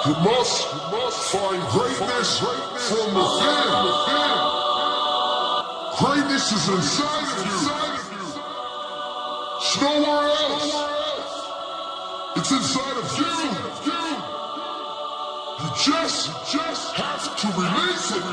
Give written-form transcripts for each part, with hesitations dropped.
You must find greatness from within. Greatness is inside of you. It's nowhere else. It's inside of you. You just have to release it.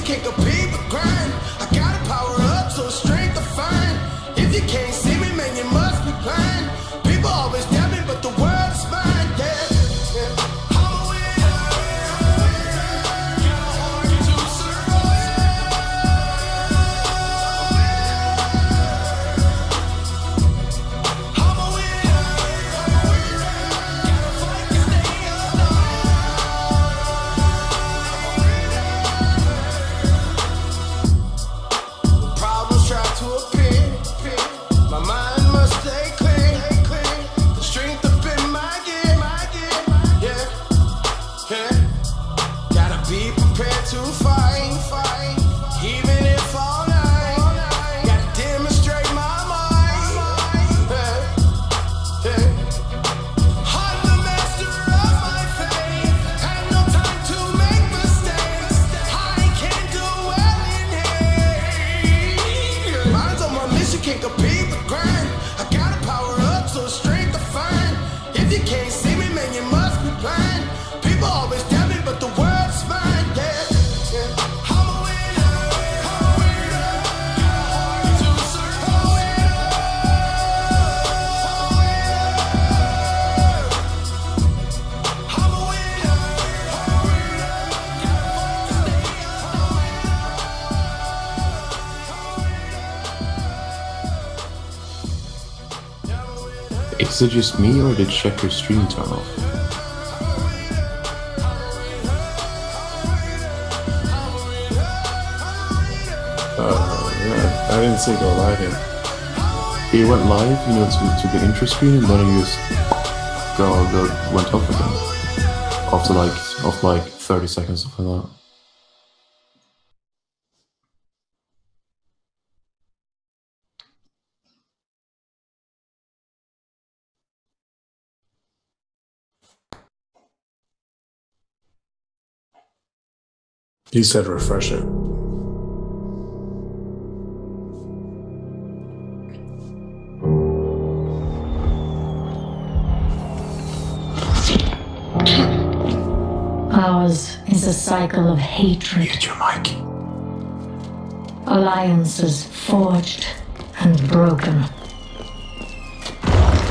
Can't compete with grind. I gotta power up so strength to find. If you can't see me, man, you must be blind. People always tell me, but the world is mine. Yeah. I'm a winner. Got a heart to survive. I'm a winner. Gotta fight to stay alive. Try to appear. My mind must stay clear. The strength up in my gear. Yeah. Gotta be prepared to fight. Even if all night. Gotta demonstrate my mind. Yeah. I'm the master of my fate. Had no time to make mistakes. I can do well in here. Mine's on my mission, can't compete with grind. I gotta power up so strength to find. If you can't see me, man, you must be blind. People always tell me, but the world's mine. Yeah. I'm a winner. Got a heart to survive. I'm a winner. Gotta fight to stay alive. Is it just me or did Checker's stream turn off? Yeah, I didn't see it go live yet. He went live, to the intro screen, and then he just went off again. After like 30 seconds, something like that. He said refresh it. Ours is a cycle of hatred. Mute your mic. Alliances forged and broken.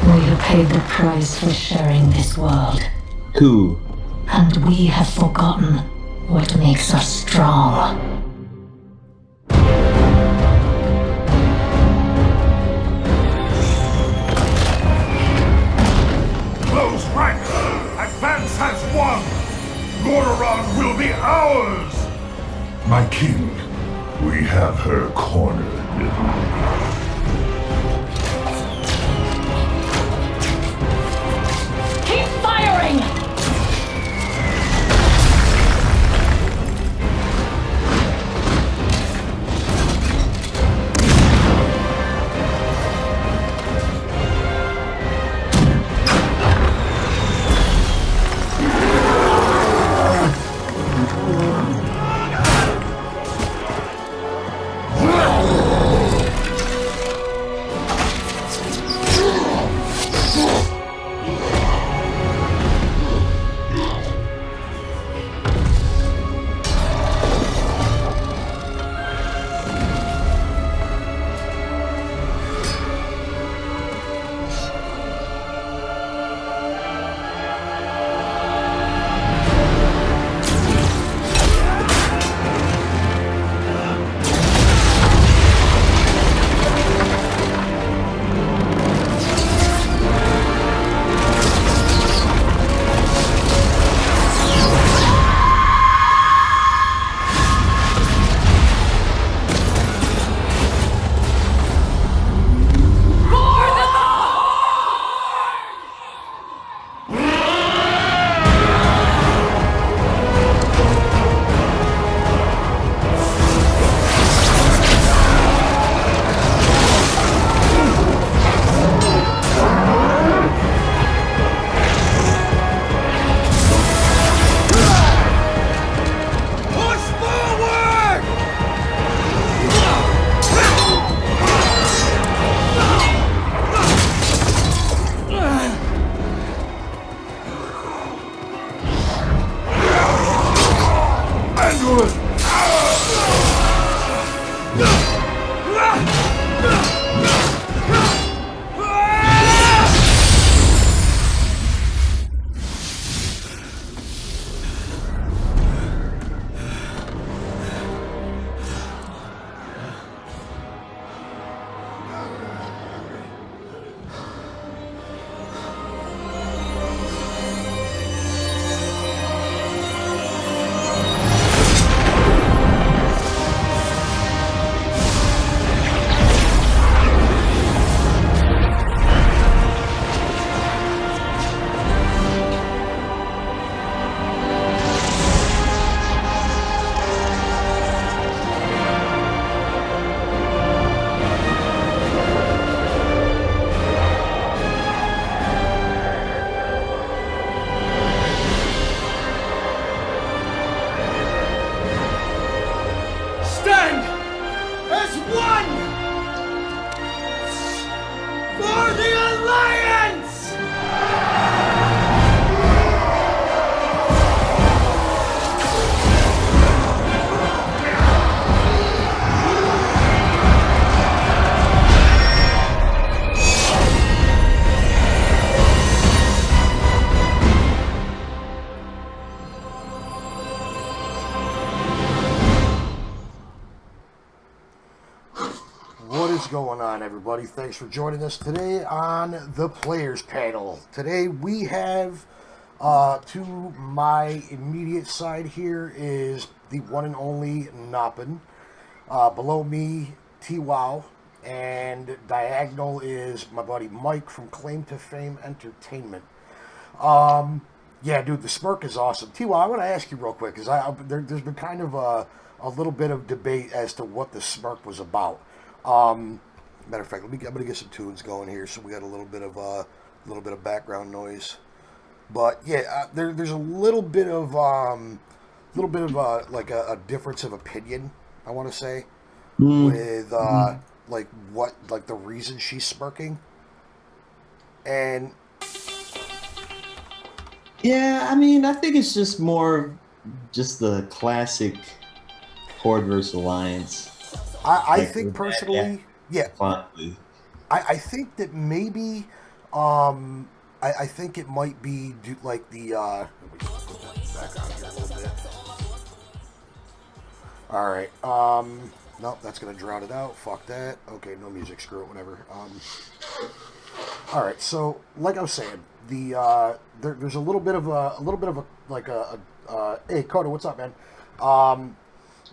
We have paid the price for sharing this world, Who? and we have forgotten what makes us strong. Close ranks! Advance has won! Lordaeron will be ours! My king, we have her cornered. Keep firing! For the Alliance! What is going on, everybody? Thanks for joining us today on the Players Panel. Today we have, to my immediate side here is the one and only Noppin. Below me, T-Wow. And diagonal is my buddy Mike from Claim to Fame Entertainment. Yeah, dude, the smirk is awesome. T-Wow, I want to ask you real quick, because there's been kind of a little bit of debate as to what the smirk was about. Matter of fact, I'm gonna get some tunes going here, so we got a little bit of background noise. But yeah, there's a little bit of like a difference of opinion, I want to say, with like the reason she's smirking, and yeah, I mean, I think it's just more just the classic Horde versus Alliance. I think personally, yeah. Finally. I think that maybe, I think it might be like the, let me just put that back on here a little bit. Alright, nope, that's gonna drown it out, fuck that. Okay, no music, screw it, whatever. Alright, so, like I was saying, there's a little bit of a, hey, Coda, what's up, man?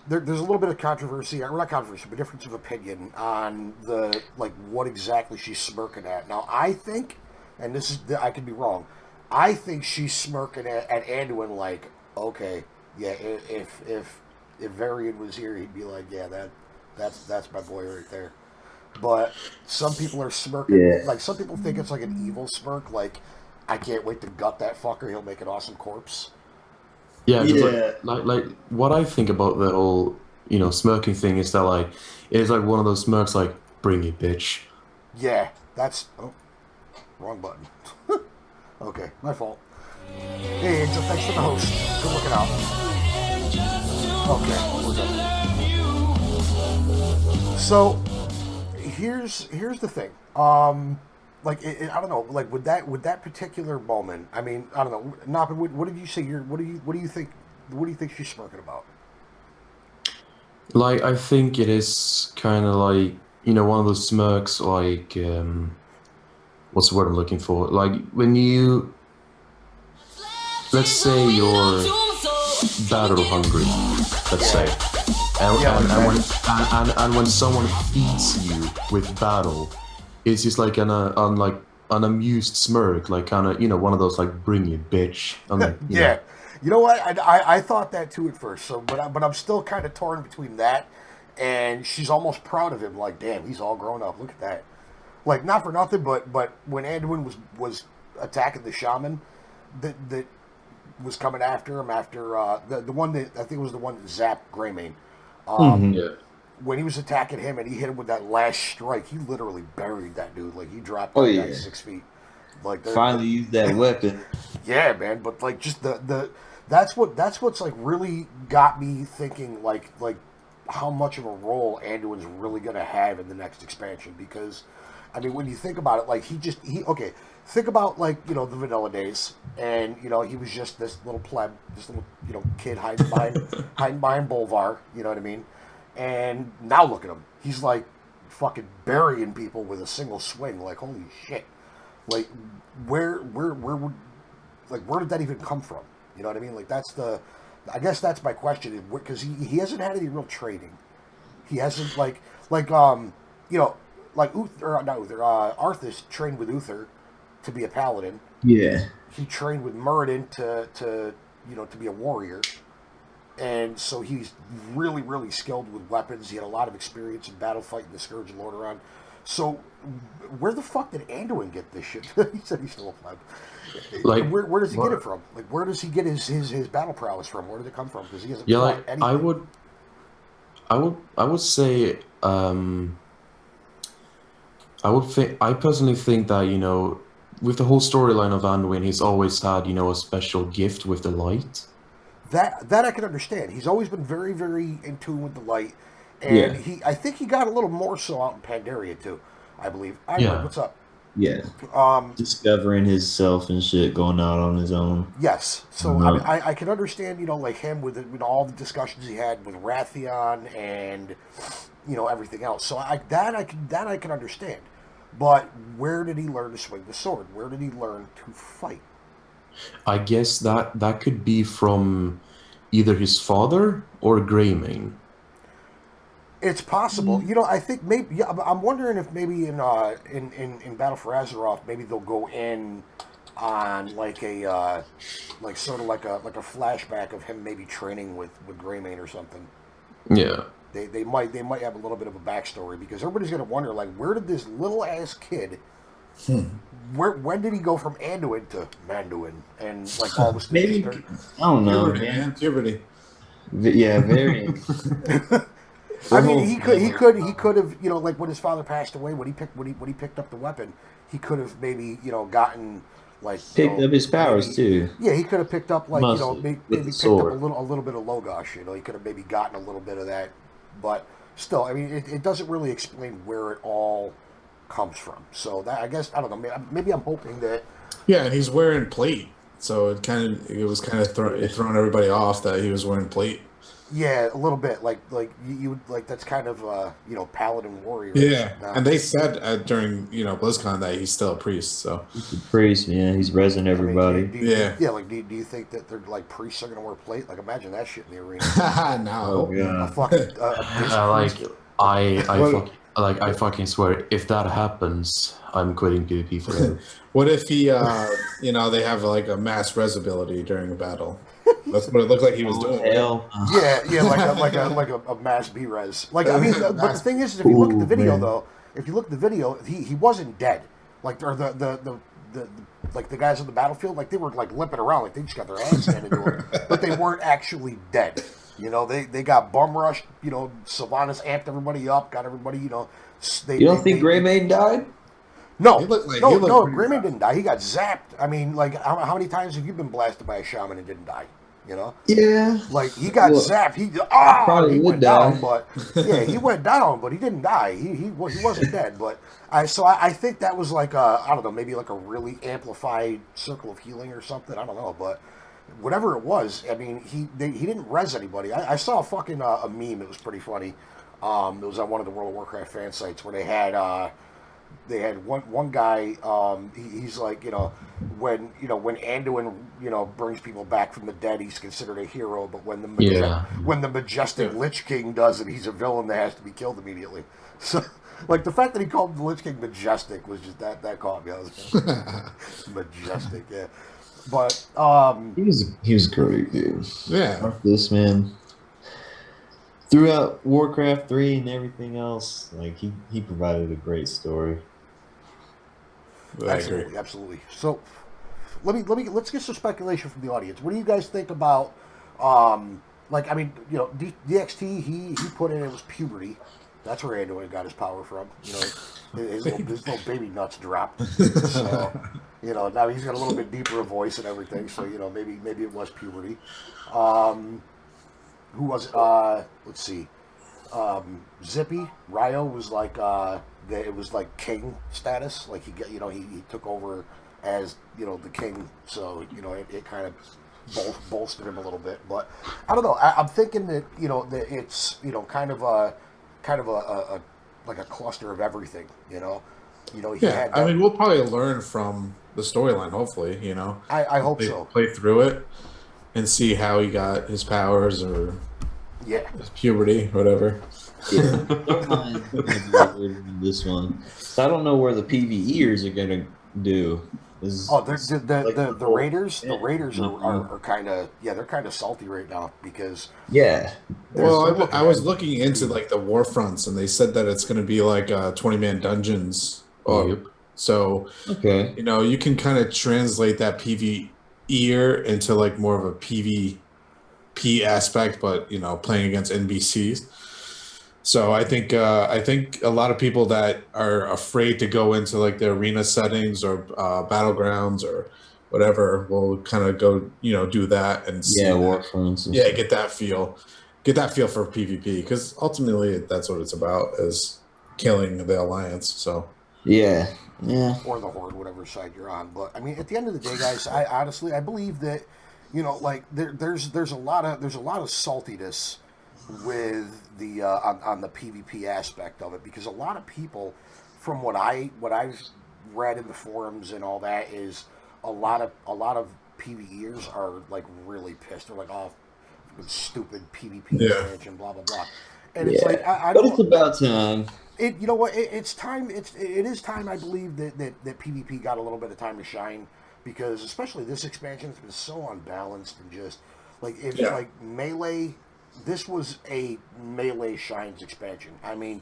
There's a little bit of controversy, or not controversy, but difference of opinion on what exactly she's smirking at. Now, I think, and this is, I could be wrong, I think she's smirking at Anduin like, okay, yeah, if Varian was here, he'd be like, yeah, that's my boy right there. But some people are smirking, like, some people think it's like an evil smirk, like, I can't wait to gut that fucker, he'll make an awesome corpse. Yeah, like what I think about the whole, smirking thing is that, like, it's like one of those smirks, like, bring it, bitch. Yeah, that's, wrong button. Okay, my fault. Hey, Angel, thanks for the host. Good looking out. Okay, we're done. So, here's the thing. Like, I don't know. Like, with that particular moment, I mean, I don't know. Noppin, what did you say? What do you think she's smirking about? Like, I think it is kind of like, one of those smirks, like, what's the word I'm looking for? Like, when you, let's say you're battle hungry, let's say, and when someone feeds you with battle, it's just like an amused smirk, like kind of, one of those, like, bring it, bitch. I'm like, yeah. You know what? I thought that too at first. So, but I'm still kind of torn between that and she's almost proud of him. Like, damn, he's all grown up. Look at that. Like, not for nothing, but when Anduin was attacking the shaman, that was coming after him after the one that I think it was the one that zapped Greymane. Yeah. When he was attacking him and he hit him with that last strike, he literally buried that dude. Like, he dropped that guy 6 feet. Like, finally used that weapon. Yeah, man. But like, just that's what's like really got me thinking like how much of a role Anduin's really gonna have in the next expansion. Because, I mean, when you think about it, like okay, think about like the vanilla days, and he was just this little pleb, this little kid hiding behind Bolvar. You know what I mean? And now look at him. He's like fucking burying people with a single swing. Like, holy shit. Like, where did that even come from? You know what I mean? Like, I guess that's my question. Because he hasn't had any real training. He hasn't like Uther, not Uther, Arthas trained with Uther to be a paladin. Yeah. He trained with Muradin to be a warrior. And so he's really, really skilled with weapons. He had a lot of experience in battle fighting the Scourge of Lordaeron. So where the fuck did Anduin get this shit? He said he's still a pleb. Like, where does he get it from? Like, where does he get his battle prowess from? Where did it come from? Because he hasn't fought anything. I would say I personally think that, with the whole storyline of Anduin, he's always had, a special gift with the light. That I can understand. He's always been very, very in tune with the light, and Yeah. I think he got a little more so out in Pandaria too. I believe. Yeah. What's up? Yeah. Discovering himself and shit, going out on his own. Yes. So Mhm. I can understand, like him with all the discussions he had with Rathion and everything else. So I can understand. But where did he learn to swing the sword? Where did he learn to fight? I guess that could be from either his father or Greymane. It's possible. I think maybe. Yeah, I'm wondering if maybe in Battle for Azeroth, maybe they'll go in on like a sort of like a flashback of him maybe training with Greymane or something. Yeah. They might have a little bit of a backstory because everybody's gonna wonder like where did this little ass kid when did he go from Anduin to Manduin and like all this Maybe I don't know, Puberty, man. man. Puberty. Yeah, very. I mean, he could have, like when his father passed away, when he picked up the weapon, he could have maybe, gotten like Picked up his powers too. Yeah, he could have picked up like Muscle maybe with the picked up sword. a little bit of Logosh. He could have maybe gotten a little bit of that, but still, I mean, it doesn't really explain where it all comes from. So that I guess I don't know. Maybe I'm hoping that. Yeah, and he's wearing plate, so it was kind of throwing everybody off that he was wearing plate. Yeah, a little bit like you like that's kind of paladin warrior. Yeah, and they said during BlizzCon that he's still a priest. So He's a priest, man. He's rezzing everybody. Yeah. Like, do you think that they're like priests are gonna wear plate? Like, imagine that shit in the arena. no, Oh, yeah. A fucking I fucking swear, if that happens, I'm quitting PvP forever. What if he, they have like a mass res ability during a battle? That's what it looked like he was doing. Hell. Yeah, like a mass B res. Like I mean, but the thing is, if you look at the video man. though, if you look at the video, he wasn't dead. Like or the like the guys on the battlefield, like they were like limping around, like they just got their ass handed to them, but they weren't actually dead. They got bum rushed. Sylvanas amped everybody up, got everybody. You don't think Greymane died? No, He looked like- no, he looked no. pretty Greymane rough. didn't die. He got zapped. I mean, like how many times have you been blasted by a shaman and didn't die? Yeah. Like he got Well, zapped. He probably would went die. down, but yeah, he went down, but he didn't die. He wasn't dead. But I think that was like I don't know, maybe like a really amplified circle of healing or something. I don't know, but whatever it was, I mean, he didn't res anybody. I saw a fucking a meme. It was pretty funny. It was on one of the World of Warcraft fan sites where they had one guy. He's like when Anduin brings people back from the dead, he's considered a hero. But when the majestic Lich King does it, he's a villain that has to be killed immediately. So like the fact that he called the Lich King majestic was just that caught me. I was majestic, yeah. But He was great, dude. Yeah, Fuck this man. Throughout Warcraft 3 and everything else, like he provided a great story. I agree. absolutely. So let's get some speculation from the audience. What do you guys think about like I mean, DXT he put in it was puberty. That's where Anduin got his power from. His little baby nuts dropped. So, now he's got a little bit deeper a voice and everything. So, maybe it was puberty. Who was it? Let's see. Zippy Ryo was like it was like king status. Like he took over as the king. So it kind of bolstered him a little bit. But I don't know. I'm thinking that that it's kind of a like a cluster of everything. He Yeah, had I mean, we'll probably learn from the storyline. Hopefully, I hope so. Play through it and see how he got his powers or Yeah. his puberty, whatever. Yeah, don't mind this one. So I don't know where the PvEers are gonna do. The Raiders. The Raiders are kind of they're kind of salty right now because Yeah. Well, I was looking into like the war fronts, and they said that it's going to be like 20-man dungeons. Yep. So Okay. you can kind of translate that PvEer into like more of a PvP aspect, but playing against NPCs. So I think a lot of people that are afraid to go into like the arena settings or battlegrounds or whatever will kind of go, do that and see Yeah, that. Warframes. And Yeah, stuff. get that feel for PvP because ultimately that's what it's about is killing the alliance. So Yeah, yeah. or the horde, whatever side you're on. But I mean, at the end of the day, guys, I honestly I believe that like there's a lot of saltiness with the on the PvP aspect of it because a lot of people, from what I've read in the forums and all that, is a lot of PvEers are like really pissed. They're like, oh, stupid PvP expansion, blah blah blah. And it's like I But don't. it's about time. You know what? It's time. It is time. I believe that PvP got a little bit of time to shine because especially this expansion has been so unbalanced and just like it's like melee. This was a melee shines expansion. I mean,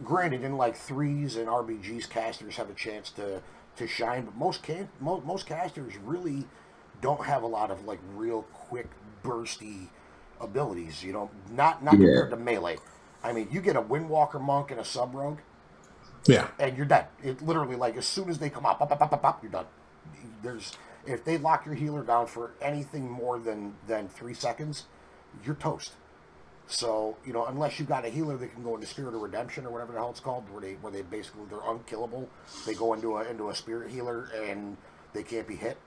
granted, in like threes and RBGs, casters have a chance to shine, but most casters really don't have a lot of like real quick bursty abilities. Not compared to melee. I mean, you get a Windwalker monk and a sub rogue, yeah, and you're dead. It literally like as soon as they come up, you're done. If they lock your healer down for anything more than 3 seconds, you're toast. So unless you've got a healer that can go into Spirit of Redemption or whatever the hell it's called, where they basically they're unkillable. They go into a Spirit healer and they can't be hit.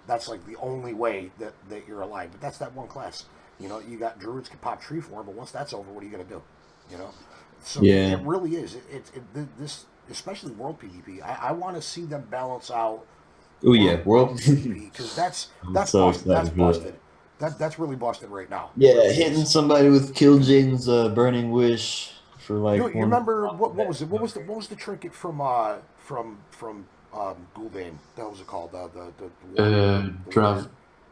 That's like the only way that you're alive. But that's that one class. You got druids can pop tree form, but once that's over, what are you gonna do? So Yeah. it really is. This especially world PvP. I want to see them balance out. Oh yeah, world. PvP because that's so busted. That's excited for busted. That's really busted right now. Yeah, hitting somebody with Killjaden's Burning Wish for like. You one- remember what was it? What was the trinket from Gul'dan? That was it called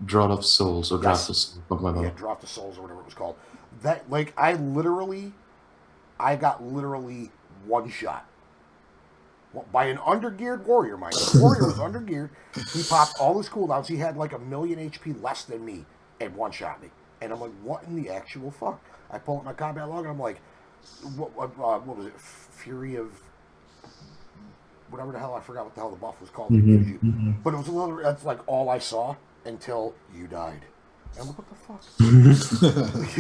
Drought of Souls or Draft Yes. of Souls, something like yeah, that. Drop the Souls or whatever it was called. That like I got literally one shot by an undergeared warrior. Mind you, the warrior was undergeared. He popped all his cooldowns. He had like 1,000,000 HP less than me, and one shot me. And I'm like, what in the actual fuck? I pull up my combat log and I'm like, what was it? Fury of whatever the hell, I forgot what the hell the buff was called. But it was a little. That's like all I saw until you died. And I'm like, what the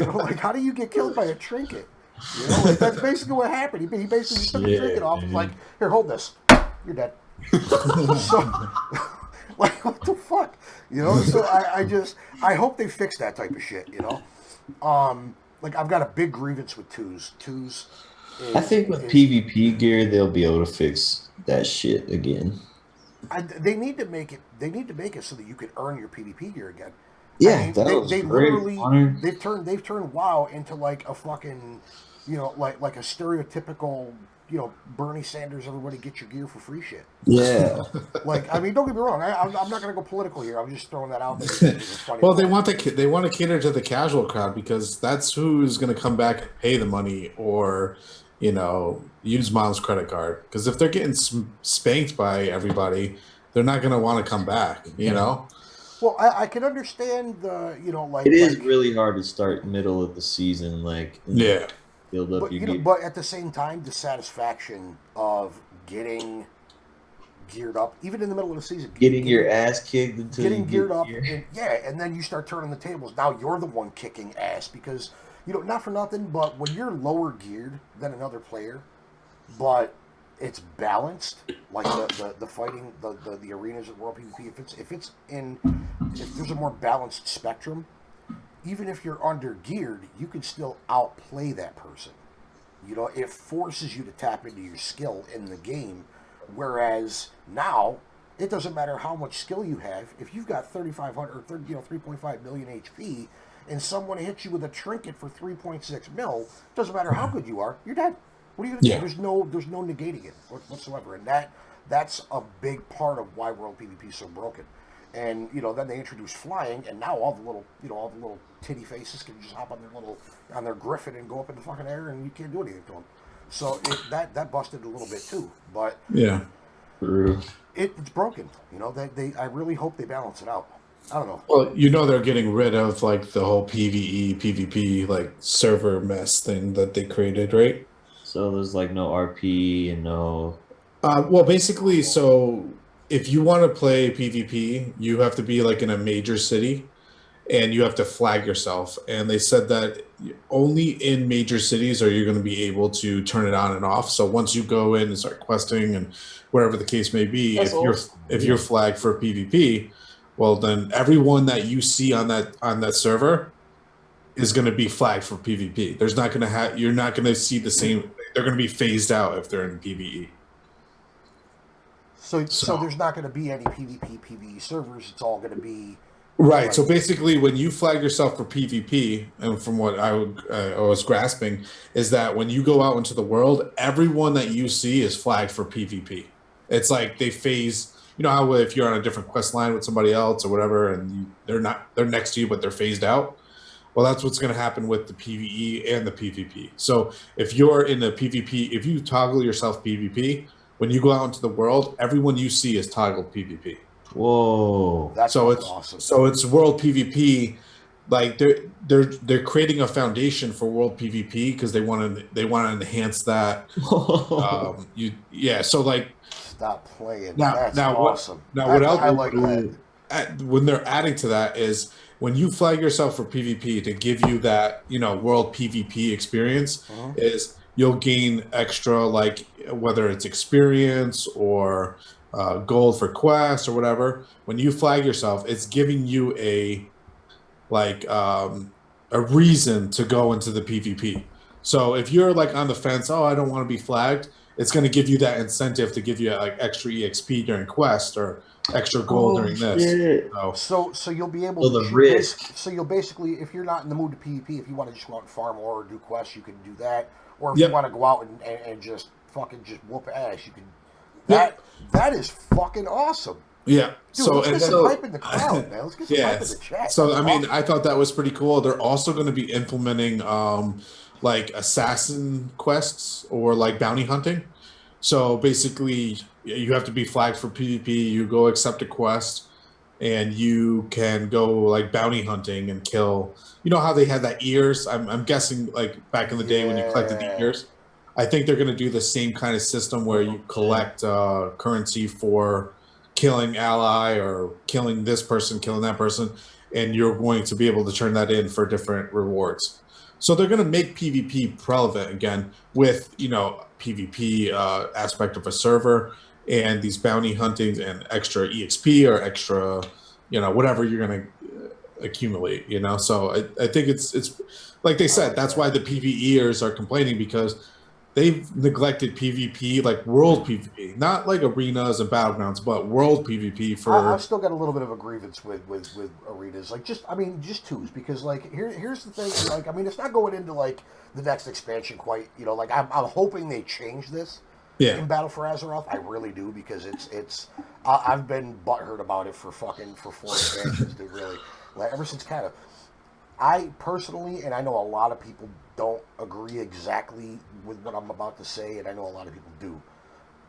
fuck? Like how do you get killed by a trinket? Like, that's basically what happened. He basically took the trinket off and was like, here, hold this. You're dead. So, like, what the fuck? So I hope they fix that type of shit, Like, I've got a big grievance with twos. Twos. I think with PvP gear, they'll be able to fix that shit again. They need to make it. They need to make it so that you can earn your PvP gear again. Yeah, that was they great. literally they've turned WoW into like a fucking like a stereotypical Bernie Sanders, everybody get your gear for free shit. Yeah. Like, I mean, don't get me wrong. I'm not going to go political here. I'm just throwing that out there. It's funny. Well, they want to cater to the casual crowd because that's who's going to come back and pay the money or use Mom's credit card. Because if they're getting spanked by everybody, they're not going to want to come back. Well, I can understand the like It is like, really hard to start middle of the season, like Yeah. build up but your gear. but at the same time, the satisfaction of getting geared up, even in the middle of the season, Getting your ass kicked until getting you get geared up, gear. and then you start turning the tables. Now you're the one kicking ass because not for nothing, but when you're lower geared than another player, but it's balanced, like the fighting, the arenas of World PvP. If there's a more balanced spectrum, even if you're under geared, you can still outplay that person. It forces you to tap into your skill in the game. Whereas now, it doesn't matter how much skill you have. If you've got 3,500 or 3.5 million HP, and someone hits you with a trinket for 3.6 mil, doesn't matter how good you are, you're dead. What are you gonna do? There's no negating it whatsoever, and that's a big part of why World PvP is so broken. And then they introduced flying, and now all the little titty faces can just hop on their griffin and go up in the fucking air, and you can't do anything to them. So that busted a little bit too, but Yeah. True. it's broken. I really hope they balance it out. I don't know. Well, you know they're getting rid of like the whole PvE, PvP like server mess thing that they created, right? So there's like no RP and no. Well, basically, so if you want to play PvP, you have to be like in a major city and you have to flag yourself. And they said that only in major cities are you going to be able to turn it on and off. So once you go in and start questing and wherever the case may be, That's awesome. if you're flagged for PvP, well then everyone that you see on that server is going to be flagged for PvP. There's not going to have you're not going to see the same. They're going to be phased out if they're in PvE. So there's not going to be any PvP, PvE servers. It's all going to be Right. So basically, when you flag yourself for PvP, and from what I was grasping, is that when you go out into the world, everyone that you see is flagged for PvP. It's like they phase. You know how if you're on a different quest line with somebody else or whatever, and they're next to you, but they're phased out. Well, that's what's going to happen with the PvE and the PvP. So if you're in the PvP, if you toggle yourself PvP, when you go out into the world, everyone you see is toggled PvP. Whoa. That's So it's awesome. so it's world PvP. Like they're creating a foundation for world PvP because they want to enhance that. So like Stop playing. now That's now awesome. what else I like that. when they're adding to that is when you flag yourself for PvP to give you that world PvP experience is you'll gain extra like whether it's experience or gold for quests or whatever. When you flag yourself, it's giving you a reason to go into the PvP. So if you're like on the fence, oh, I don't want to be flagged, it's going to give you that incentive to give you like extra EXP during quest or extra gold during this. Shit. So you'll be able So to the risk. So you'll basically, if you're not in the mood to PvP, if you want to just go out and farm or do quests, you can do that. Or if Yep. you want to go out and just fucking just whoop ass, you can. Yep. That is fucking awesome. Yeah. Dude, So let's and get some so hype in the crowd, man. Let's get some hype in the chat. So That's I mean, awesome. I thought that was pretty cool. They're also going to be implementing like assassin quests or like bounty hunting. So basically, you have to be flagged for PvP. You go accept a quest, and you can go like bounty hunting and kill. You know how they had that ears? I'm guessing like back in the day when you collected the Yeah. ears. I think they're going to do the same kind of system where you collect currency for killing ally or killing this person, killing that person, and you're going to be able to turn that in for different rewards. So they're going to make PvP relevant again with PvP aspect of a server and these bounty huntings and extra EXP or extra whatever you're going to accumulate. So I think it's like they said, that's why the PvEers are complaining because they've neglected PvP, like world PvP, not like arenas and battlegrounds, but world PvP for. I've still got a little bit of a grievance with arenas, like just twos, because like here's the thing, like I mean it's not going into like the next expansion quite, like I'm hoping they change this in Battle for Azeroth. I really do because it's I've been butthurt about it for 4 expansions, dude. Really, like ever since kind of. I personally, and I know a lot of people don't agree exactly with what I'm about to say, and I know a lot of people do.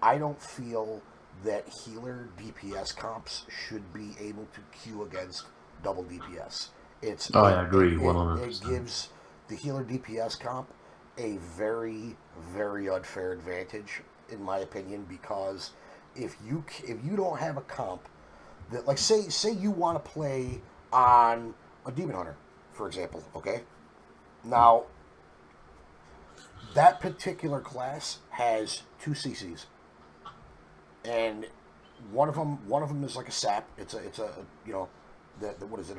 I don't feel that healer DPS comps should be able to queue against double DPS. I agree, It 100%. gives the healer DPS comp a very, very unfair advantage, in my opinion, because if you don't have a comp that, like, say you want to play on a Demon Hunter, for example, okay? Now, that particular class has 2 CCs, and one of them is like a sap. It's a what is it?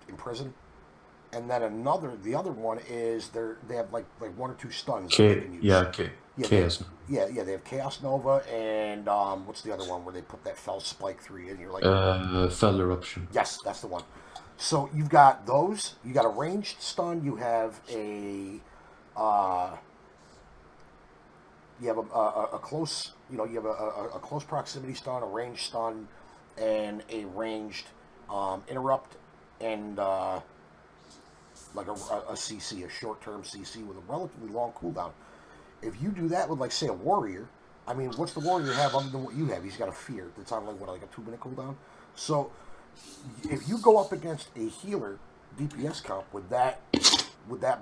Imprison, and then the other one is they have like 1 or 2 stuns. that they can use. Chaos. They have Chaos Nova and what's the other one where they put that Fell Spike 3 in? You're like, Fell Eruption. yes, that's the one. So you've got those. You got a ranged stun. You have a close. You have a close proximity stun, a ranged stun, and a ranged interrupt, and like a CC, a short-term CC with a relatively long cooldown. If you do that with, like, say, a warrior, I mean, what's the warrior have other than what you have? He's got a fear that's on like a 2-minute cooldown. So if you go up against a healer DPS comp with that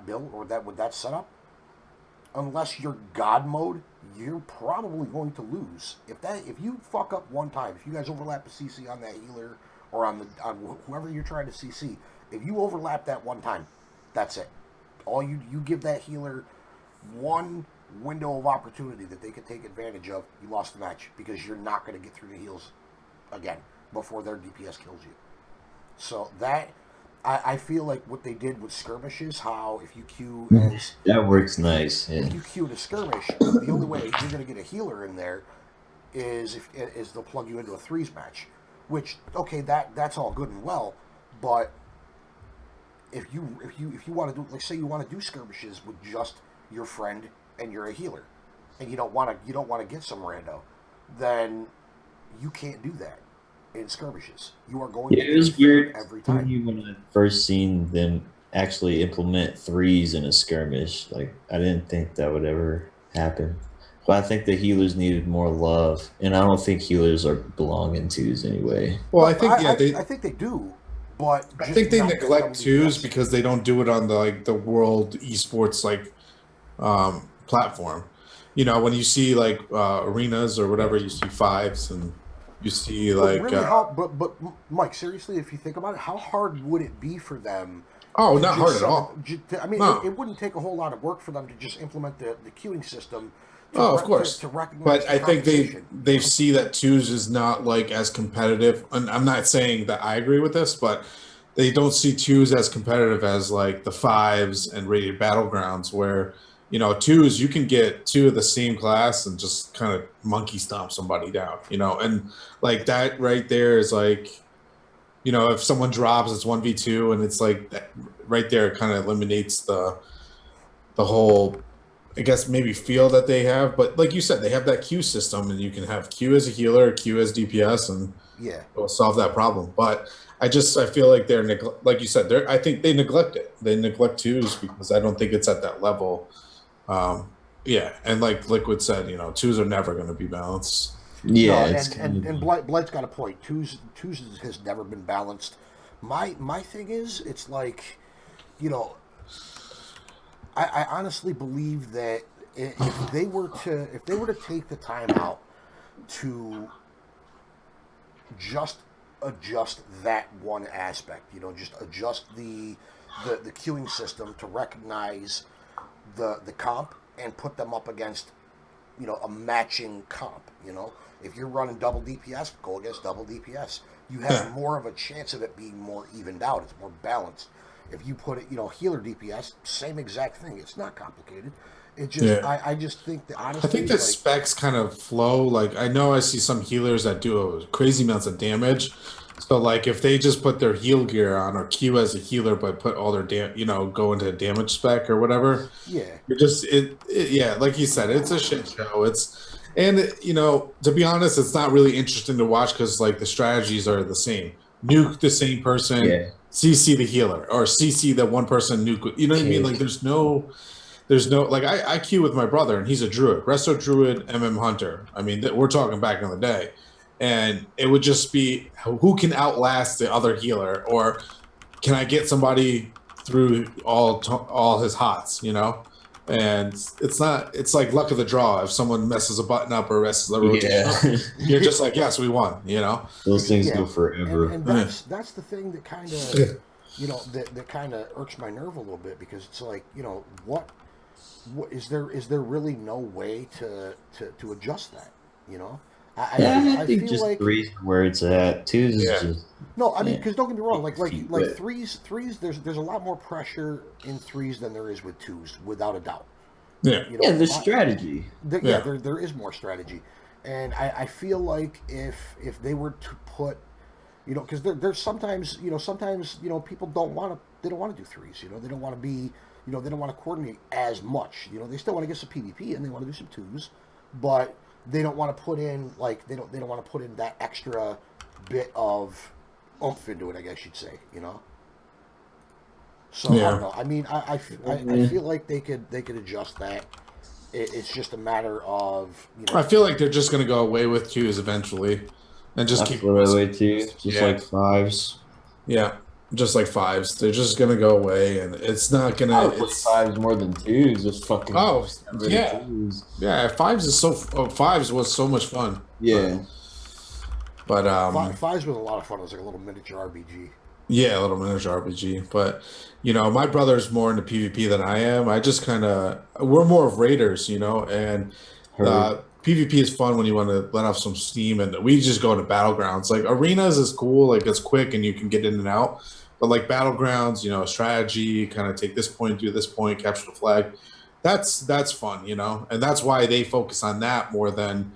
build or with that setup, unless you're God mode, you're probably going to lose. If you fuck up one time, if you guys overlap a CC on that healer or on whoever you're trying to CC, if you overlap that one time, that's it. All you give that healer one window of opportunity that they can take advantage of, you lost the match because you're not going to get through the heals again before their DPS kills you. So that I feel like what they did with skirmishes, how if you queue as That works nice. Yeah. if you queue to skirmish, the only way you're going to get a healer in there is they'll plug you into a threes match, which okay that's all good and well, but if you want to do, like, say you want to do skirmishes with just your friend and you're a healer, and you don't want to get some rando, then you can't do that in skirmishes. You are going to It was get weird every time. when I first seen them actually implement threes in a skirmish. Like, I didn't think that would ever happen. But I think the healers needed more love, and I don't think healers belong in twos anyway. Well, I think I think they do, but I just think they not neglect WDS. twos because they don't do it on the world esports platform. You know, when you see arenas or whatever, you see fives and you see But really, but Mike, seriously, if you think about it, how hard would it be for them? oh, to not just hard at all. I mean, No. it wouldn't take a whole lot of work for them to just implement the queuing system. Oh, of course. To recognize But the I think competition. they see that twos is not like as competitive. And I'm not saying that I agree with this, but they don't see twos as competitive as like the fives and rated battlegrounds, where you know twos you can get two of the same class and just kind of monkey stomp somebody down. You know, and like that right there is like, you know, if someone drops, it's 1v2, and it's like that right there kind of eliminates the whole, I guess, maybe feel that they have. But like you said, they have that Q system, and you can have Q as a healer, Q as DPS, and Yeah. it'll solve that problem. But I feel like like you said, I think they neglect it. They neglect twos because I don't think it's at that level. Yeah, and like Liquid said, you know, twos are never going to be balanced. Yeah, No, it's and Blight's got a point. Twos has never been balanced. My thing is, it's like, you know, I honestly believe that if they were to take the time out to just adjust that one aspect, you know, just adjust the queuing system to recognize the comp and put them up against, you know, a matching comp. You know, if you're running double DPS, go against double DPS. You have more of a chance of it being more evened out. It's more balanced. If you put it, you know, healer DPS, same exact thing. It's not complicated. It just, Yeah. I just think that honestly, I think the specs kind of flow. Like I know I see some healers that do crazy amounts of damage. So like if they just put their heal gear on or Q as a healer, but put all their go into damage spec or whatever. yeah, You're just yeah, like you said, it's a shit show. You know, to be honest, it's not really interesting to watch because like the strategies are the same. Nuke the same person, Yeah. CC the healer, or CC the one person nuke. You know what I mean? Like there's no like I queue with my brother and he's a druid, resto druid, hunter. I mean, we're talking back in the day, and it would just be who can outlast the other healer, or can I get somebody through all his hots, you know? And it's like luck of the draw. If someone messes a button up or messes the rotation up, you're just like, yes, we won, you know? Those things Yeah. go forever. and that's the thing that kind of, you know, that kind of irks my nerve a little bit, because it's like, you know, what is there really no way to adjust that, you know? I think feel just like threes are where it's at. Twos Yeah. is just no, I mean, Yeah. because don't get me wrong, like But- threes. There's a lot more pressure in threes than there is with twos, without a doubt. Yeah. You know, yeah. The strategy. yeah, there is more strategy, and I feel like if they were to put, you know, because there's sometimes you know people don't want to do threes, you know, they don't want to be, you know, they don't want to coordinate as much, you know, they still want to get some PvP and they want to do some twos, but they don't want to put in like they don't want to put in that extra bit of oomph into it, I guess you'd say, you know. So I Yeah. don't know. I mean, I feel like they could adjust that. It's just a matter of, you know. I feel like they're just gonna go away with twos eventually. and just I keep feel that way too. Just Yeah. like fives. Yeah, just like fives. They're just gonna go away, and it's not gonna. I would play It's fives more than twos. Just fucking. Oh, rid of yeah. twos. yeah. Fives was so much fun. Yeah. But Fives was a lot of fun. It was like a little miniature RPG. yeah, a little miniature RPG. But my brother's more into PvP than I am. I just we're more of raiders, and Heard. PvP is fun when you want to let off some steam, and we just go to battlegrounds. Like arenas is cool, like it's quick and you can get in and out. But like battlegrounds, strategy, kind of take this point, do this point, capture the flag. That's fun, and that's why they focus on that more than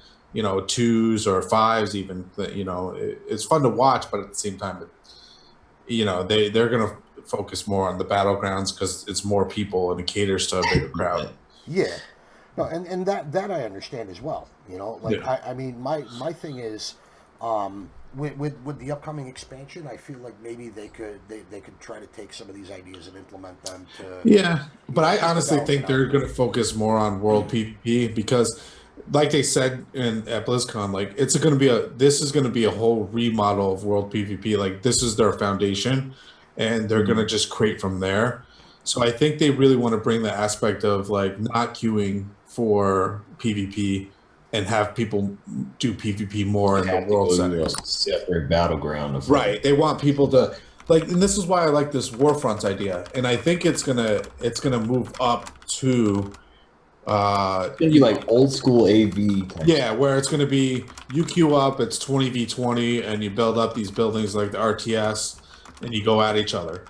twos or fives. Even it's fun to watch, but at the same time, they're gonna focus more on the battlegrounds because it's more people and it caters to a bigger crowd. Yeah, no, and that I understand as well. Yeah. I mean, my thing is, with the upcoming expansion, I feel like maybe they could try to take some of these ideas and implement them to. Yeah, but I keep the honestly balance think out. they're going to focus more on world PvP because, like they said at BlizzCon, like this is going to be a whole remodel of world PvP. Like this is their foundation, and they're going to just create from there. So I think they really want to bring the aspect of like not queuing for PvP and have people do PvP more in the world setting. A separate battleground of Right. They want people to and this is why I like this Warfronts idea. And I think it's gonna move up to It's gonna be like old school AV. yeah, where it's gonna be you queue up, it's 20v20, and you build up these buildings like the RTS and you go at each other.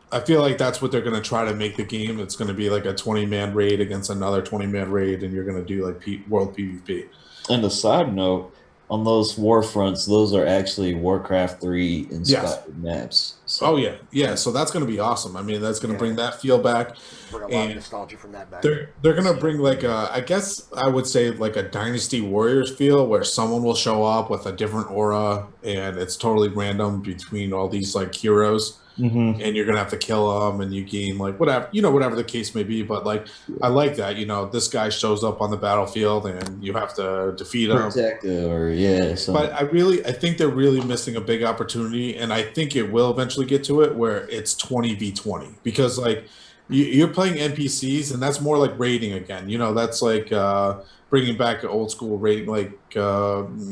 I feel like that's what they're going to try to make the game. It's going to be like a 20-man raid against another 20-man raid, and you're going to do like world PvP. And a side note, on those war fronts, those are actually Warcraft 3 inspired maps. So Oh yeah. So that's going to be awesome. I mean, that's going to bring that feel back. Bring a lot And of nostalgia from that back. They're going to bring like I guess I would say like a Dynasty Warriors feel where someone will show up with a different aura, and it's totally random between all these like heroes. Mhm. And you're gonna have to kill them, and you gain like whatever the case may be. But like, I like that. This guy shows up on the battlefield, and you have to defeat him. Protect it, or yeah. So. But I think they're really missing a big opportunity, and I think it will eventually get to it where it's 20v20 because like you're playing NPCs, and that's more like raiding again. That's like bringing back an old school raid like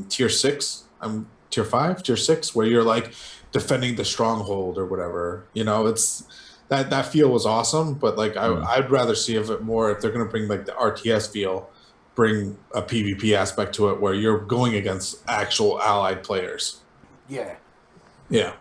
tier 6. I'm tier 5, tier 6, where you're like defending the stronghold or whatever. It's that feel was awesome, but like I'd rather see of it more if they're going to bring like the RTS feel, bring a PvP aspect to it where you're going against actual allied players. Yeah. Yeah.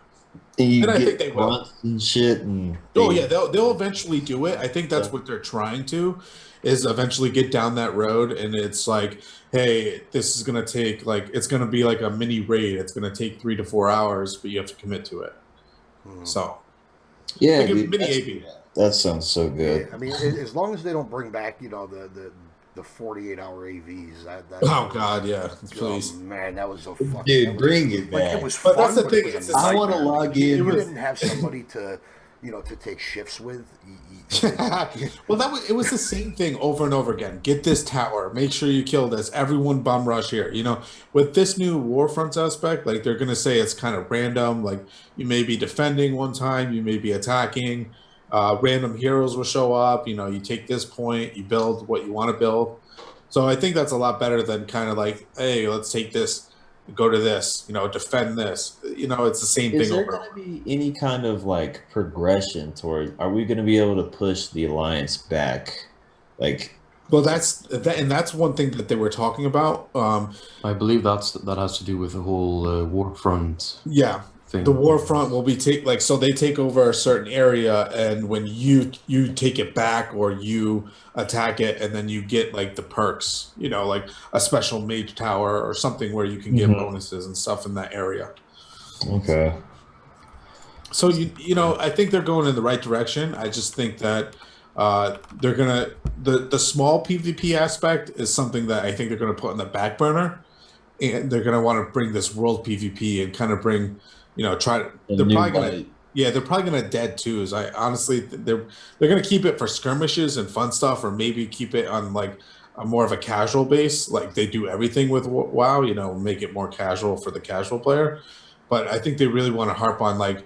And I think they will. grunts and shit. And Oh yeah, they'll eventually do it. I think that's what they're trying to, is eventually get down that road. And it's like, hey, this is gonna take it's gonna be like a mini raid. It's gonna take 3 to 4 hours, but you have to commit to it. So yeah, like a dude, mini AB. that sounds so good. I mean, as long as they don't bring back, the 48-hour AVs. That Oh god, yeah, oh, please. man, that was so fucking. Dude, that was- bring it Like, back. it was But fun, that's the but thing, it was it's a just- I want to nightmare. log You in. didn't have somebody to take shifts with. Well, it was the same thing over and over again. Get this tower. Make sure you kill this. Everyone bum rush here. With this new Warfronts aspect, like they're gonna say it's kind of random. Like you may be defending one time, you may be attacking. Random heroes will show up. You take this point, you build what you want to build. So I think that's a lot better than kind of like, hey, let's take this, go to this, defend this. It's the same Is thing there over. going to be any kind of like progression toward? Are we going to be able to push the alliance back? Like, Well, that's one thing that they were talking about. I believe that has to do with the whole Warfront Yeah, thing. the Warfront will be so they take over a certain area, and when you take it back or you attack it, and then you get like the perks, like a special mage tower or something where you can get bonuses and stuff in that area. okay, So I think they're going in the right direction. I just think that they're gonna the small PvP aspect is something that I think they're gonna put in the back burner, and they're gonna want to bring this world PvP and kind of bring they're probably gonna they're probably gonna dead twos. I honestly they're gonna keep it for skirmishes and fun stuff, or maybe keep it on like more of a casual base. Like they do everything with WoW, make it more casual for the casual player. But I think they really want to harp on like,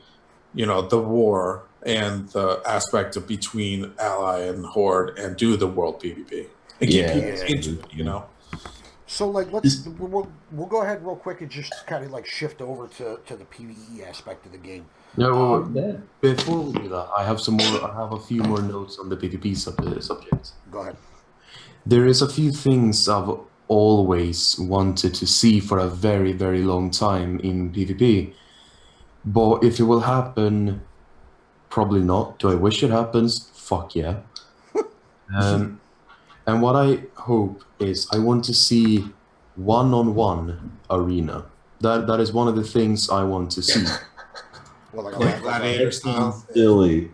the war and the aspect of between ally and horde and do the world PvP and keep people into it. So like we'll go ahead real quick and just kind of like shift over to the PvE aspect of the game. No, before we do that, I have a few more notes on the PvP subject. Go ahead. There is a few things I've always wanted to see for a very, very long time in PvP. But if it will happen, probably not. Do I wish it happens? Fuck yeah. And what I hope is I want to see one-on-one arena. That is one of the things I want to see. Well, Like gladiator style. Silly.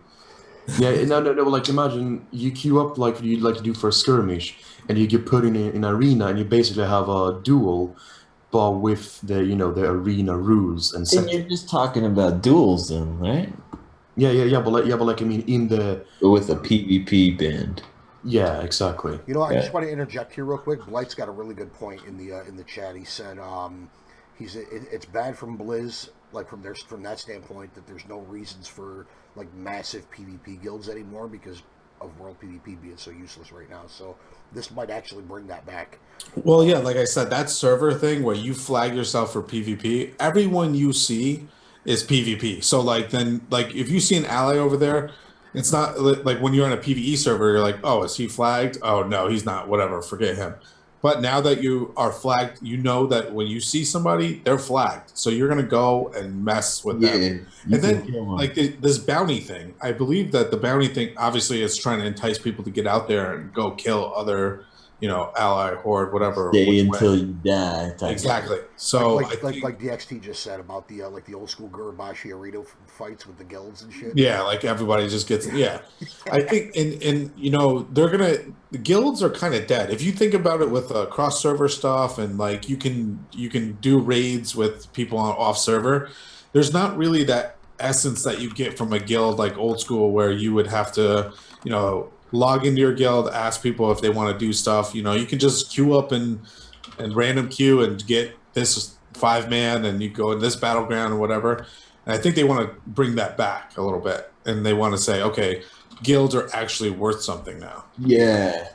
Yeah, no. Like imagine you queue up like you like to do for a skirmish, and you get put in an arena, and you basically have a duel, but with the the arena rules and And settings. you're just talking about duels, then, right? Yeah. But like I mean, in the With a PvP band. yeah, exactly. I Yeah. just want to interject here real quick. Blight's got a really good point in the chat. He said it's bad from Blizz, like from that standpoint, that there's no reasons for like massive PvP guilds anymore because of world PvP being so useless right now. So this might actually bring that back. Well, yeah, like I said, that server thing where you flag yourself for PvP, everyone you see is PvP. So like if you see an ally over there, it's not like when you're on a PvE server, you're like, oh, is he flagged? Oh no, he's not. Whatever, forget him. But now that you are flagged, you know that when you see somebody, they're flagged. So you're gonna go and mess with them. And then like this bounty thing, I believe that the bounty thing obviously is trying to entice people to get out there and go kill other, ally, horde, whatever. Stay until you die. Exactly. So like, I think, like DXT just said about the like the old school Gurabashi Arena fights with the guilds and shit. yeah, like everybody just gets I think and the guilds are kind of dead. If you think about it with cross server stuff and like you can do raids with people on off server, there's not really that essence that you get from a guild like old school where you would have to, log into your guild, ask people if they want to do stuff. You can just queue up and random queue and get this 5-man and you go in this battleground or whatever. And I think they want to bring that back a little bit. And they want to say, okay, guilds are actually worth something now. Yeah.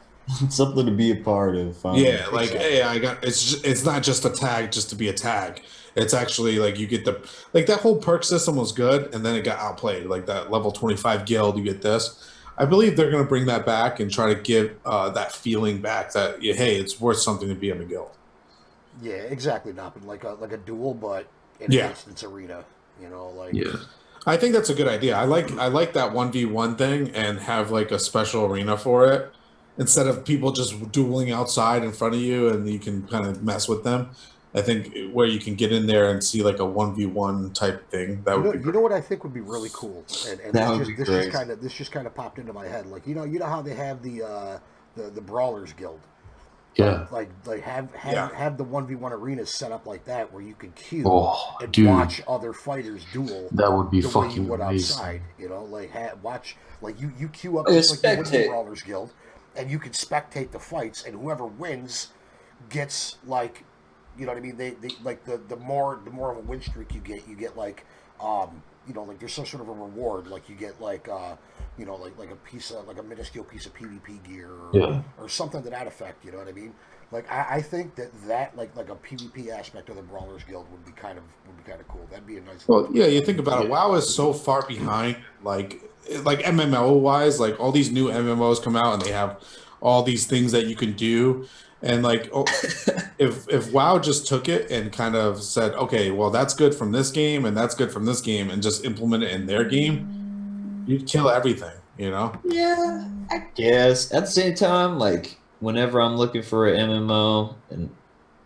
Something to be a part of. Yeah, like, hey, it's not just a tag just to be a tag. It's actually like you get that whole perk system was good and then it got outplayed. Like that level 25 guild, you get this. I believe they're going to bring that back and try to give that feeling back that, hey, it's worth something to be in the guild. Yeah, exactly. Not like a duel, but in an instance arena. Yeah. I think that's a good idea. I like that 1v1 thing and have like a special arena for it instead of people just dueling outside in front of you and you can kind of mess with them. I think where you can get in there and see like a 1v1 type thing. That would be you know what I think would be really cool, and this just kind of popped into my head. Like you know how they have the Brawlers Guild. Yeah. Like have the 1v1 arenas set up like that where you can queue and dude, watch other fighters duel. That would be the fucking way you would amazing. outside. Watch you queue up just like you would in the Brawlers Guild, and you can spectate the fights, and whoever wins gets like. You know what I mean? They like the more of a win streak you get like like there's some sort of a reward, like you get like like a piece of like a minuscule piece of PvP gear or something to that effect. You know what I mean? Like I think that like a PvP aspect of the Brawlers Guild would be kind of cool. That'd be a nice. Well, yeah, you think about it. WoW is so far behind, like MMO wise. Like all these new MMOs come out and they have all these things that you can do. And like, if WoW just took it and kind of said, okay, well, that's good from this game and that's good from this game, and just implement it in their game, you'd kill everything, Yeah, I guess. At the same time, like whenever I'm looking for an MMO, and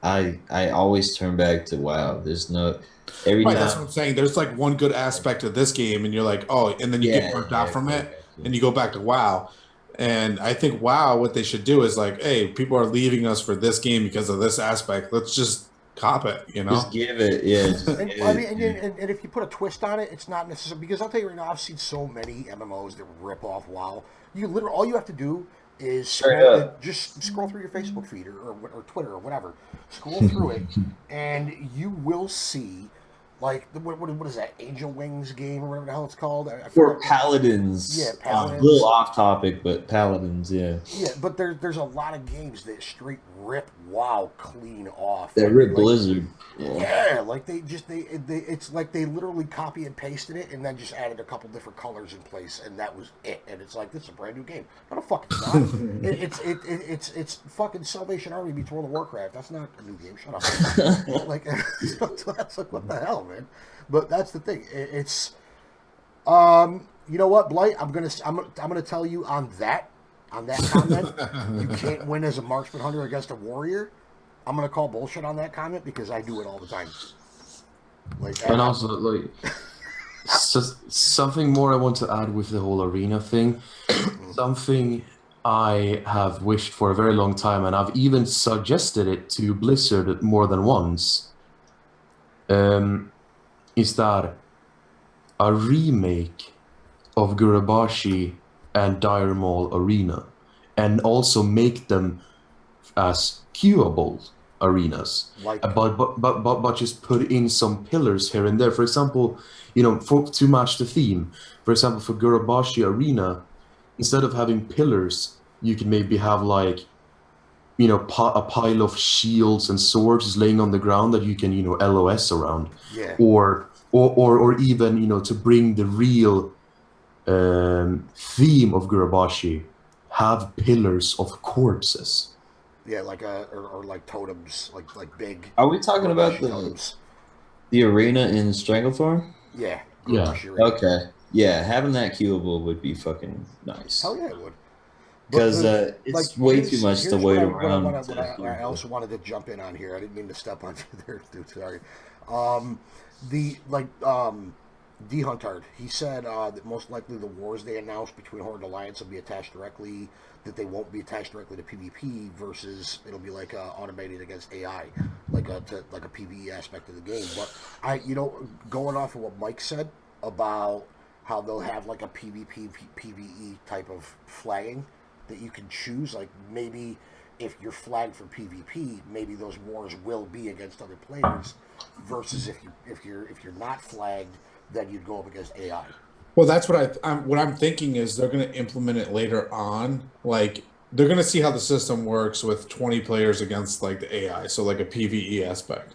I always turn back to WoW. There's no every time. That's what I'm saying. There's like one good aspect of this game, and you're like, oh, and then you get burnt out from it, and you go back to WoW. And I think WoW, what they should do is like, hey, people are leaving us for this game because of this aspect. Let's just cop it, Just give it, yeah. And if you put a twist on it, it's not necessary. Because I'll tell you right now, I've seen so many MMOs that rip off WoW. You literally, all you have to do is Straight up. just scroll through your Facebook feed or Twitter or whatever. Scroll through it, and you will see, like, what is that, Angel Wings game or whatever the hell it's called? I Or forget. Paladins. Yeah, A Paladins. little off topic, but Paladins, yeah. Yeah, but there's a lot of games that straight rip WoW clean off. That Like, Rip like, Blizzard. Yeah. Yeah, like they it's like they literally copy and pasted it and then just added a couple different colors in place, and that was it. And it's like, this is a brand new game. No, fucking not. It's fucking Salvation Army meets World of Warcraft. That's not a new game. Shut up. Like, that's like, what the hell, man? But that's the thing. It's you know what, Blight? I'm gonna tell you on that comment. You can't win as a marksman hunter against a warrior. I'm gonna call bullshit on that comment because I do it all the time. Like, And also, like, something more I want to add with the whole arena thing. Something I have wished for a very long time, and I've even suggested it to Blizzard more than once, is that a remake of Gurabashi and Dire Maul Arena, and also make them as queuable arenas, Like- but just put in some pillars here and there. For example, to match the theme. For example, for Gurabashi Arena, instead of having pillars, you can maybe have like, a pile of shields and swords laying on the ground that you can, LOS around. Yeah. Or even, to bring the real theme of Gurabashi, have pillars of corpses. Yeah, like or like totems, like big. Are we talking about totems? the arena in Stranglethorn? Yeah. Yeah. Arena. Okay. Yeah, having that queuable would be fucking nice. Hell yeah, it would. Because But, it's way too much to here's wait what I- around. what I also wanted to jump in on here. I didn't mean to step on you there, dude. Sorry. D Huntard, he said that most likely the wars they announced between Horde and Alliance will be attached directly, that they won't be attached directly to PvP, versus it'll be like automated against AI, like a PvE aspect of the game. But going off of what Mike said about how they'll have like a PvP PvE type of flagging that you can choose, like maybe if you're flagged for PvP, maybe those wars will be against other players, versus if you're not flagged, then you'd go up against AI. Well, that's what I'm thinking is they're going to implement it later on. Like, they're going to see how the system works with 20 players against like the AI, so like a PvE aspect,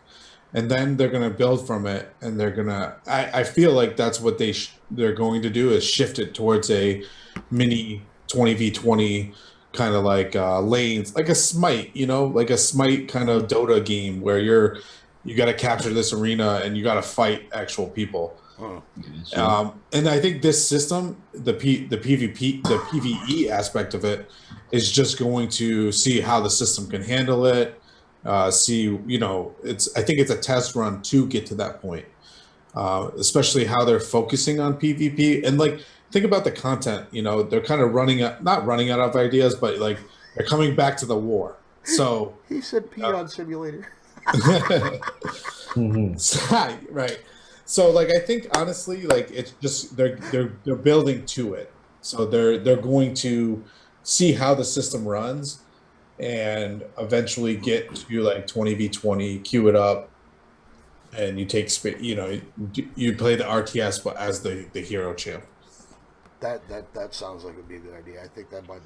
and then they're going to build from it, and they're going to. I feel like that's what they're going to do, is shift it towards a mini 20v20 kind of like lanes, like a Smite, like a Smite kind of Dota game where you got to capture this arena and you got to fight actual people. And I think this system, the PvE aspect of it, is just going to see how the system can handle it. I think it's a test run to get to that point, especially how they're focusing on PvP. And like, think about the content. They're kind of not running out of ideas, but like they're coming back to the war. So He said Peon Simulator. right. So like, I think honestly, like, it's just they're building to it. So they're going to see how the system runs, and eventually get to like 20v20, queue it up, and you take you play the RTS but as the hero champ. That sounds like it would be a good idea. I think that might.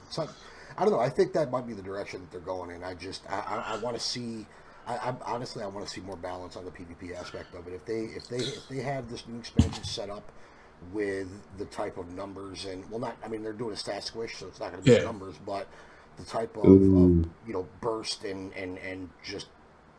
I don't know. I think that might be the direction that they're going in. I want to see. I honestly, I want to see more balance on the PvP aspect of it. If they have this new expansion set up with the type of numbers, and they're doing a stat squish, so it's not going to be numbers, but the type of burst and just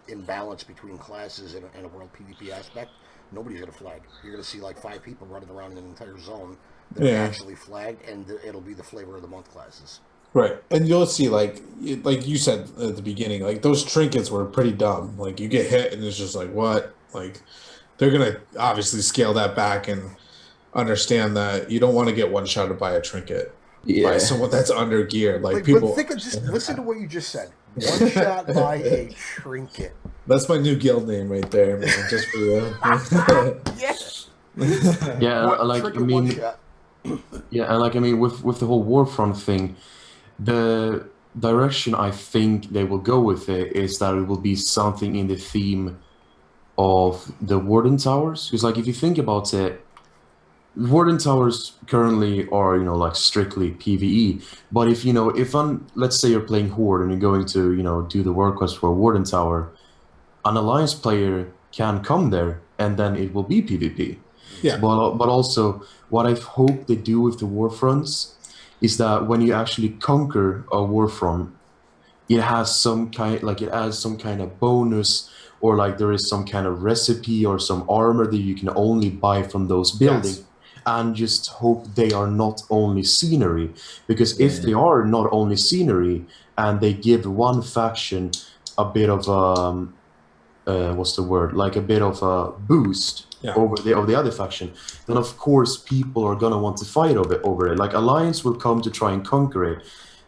imbalance between classes and a world PvP aspect, nobody's going to flag. You're going to see like 5 people running around in an entire zone that are actually flagged, and it'll be the flavor of the month classes. Right, and you'll see like you said at the beginning, like those trinkets were pretty dumb. Like, you get hit and it's just like, what? Like, they're gonna obviously scale that back and understand that you don't want to get one-shotted by a trinket by someone that's under gear. Like people. But just listen to what you just said. One shot by a trinket. That's my new guild name right there, man. Just for you. Yes. Yeah, Trinket one shot. with the whole Warfront thing, The direction I think they will go with it is that it will be something in the theme of the Warden Towers. Because, like, if you think about it, Warden Towers currently are, like strictly PvE. But if, let's say you're playing Horde and you're going to, do the world quest for a Warden Tower, an Alliance player can come there and then it will be PvP. Yeah. But also, what I hope they do with the Warfronts is that when you actually conquer a Warfront, it has some kind, like it adds some kind of bonus, or like there is some kind of recipe or some armor that you can only buy from those buildings. Yes. And just hope they are not only scenery, because if they are not only scenery and they give one faction a bit of what's the word, like a bit of a boost over the other faction, then of course people are gonna want to fight over it. Like Alliance will come to try and conquer it,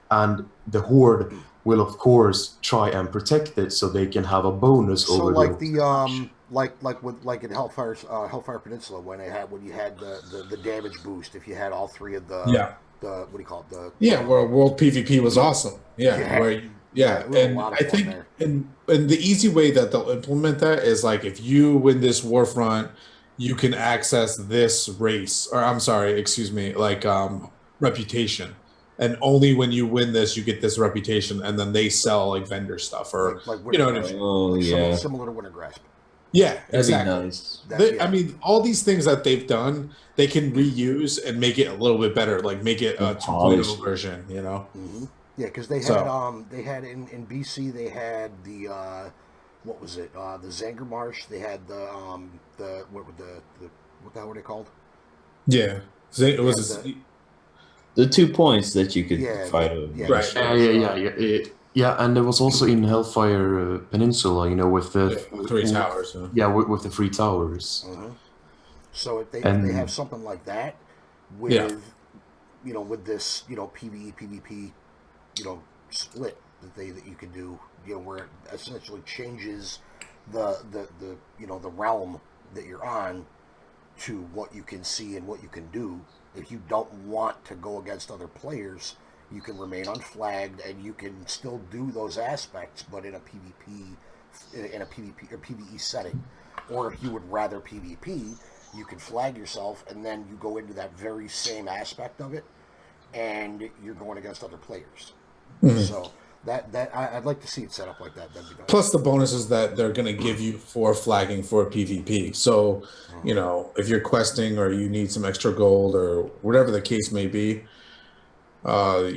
and the Horde will of course try and protect it so they can have a bonus over like the like in Hellfire Peninsula when you had the damage boost, if you had all three of the what do you call it, where World PvP was awesome. And I think and the easy way that they'll implement that is like, if you win this Warfront, you can access this race, or I'm sorry, excuse me, like reputation. And only when you win this, you get this reputation, and then they sell like vendor stuff, or like you know what I mean? Oh yeah, similar to Winter Grasp. Yeah, that'd exactly. be nice. I mean, all these things that they've done, they can reuse and make it a little bit better, like make it a 2.0 version, Mm-hmm. Yeah, because they had in BC they had the what was it, the Zangarmarsh, they had the what the hell were they called? Yeah, it was the 2 points that you could fight over. Right. Yeah, and there was also in Hellfire Peninsula, with the three towers. With the three towers. Mm-hmm. So if they have something like that with with this PvE PvP split that you can do, where it essentially changes the realm that you're on to what you can see and what you can do. If you don't want to go against other players, you can remain unflagged and you can still do those aspects, but in a PvP or PvE setting. Or if you would rather PvP, you can flag yourself and then you go into that very same aspect of it, and you're going against other players. Mm-hmm. So that I'd like to see it set up like that. That'd be nice. Plus the bonuses that they're going to give you for flagging for PvP. So, if you're questing or you need some extra gold or whatever the case may be, for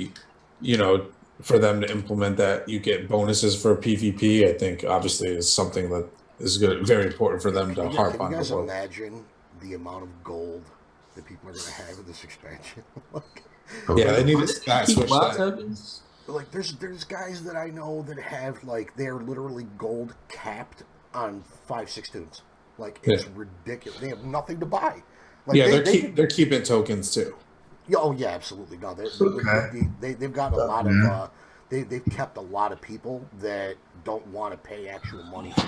them to implement that, you get bonuses for PvP. I think obviously is something that is good, very important for them to harp on. Can you guys imagine the amount of gold that people are going to have in this expansion? They need to switch that. Like there's guys that I know that have they're literally gold capped on 5-6 tunes. Like it's ridiculous. They have nothing to buy. They're keeping tokens too. Oh yeah, absolutely. No, they've got a lot of they've kept a lot of people that don't want to pay actual money for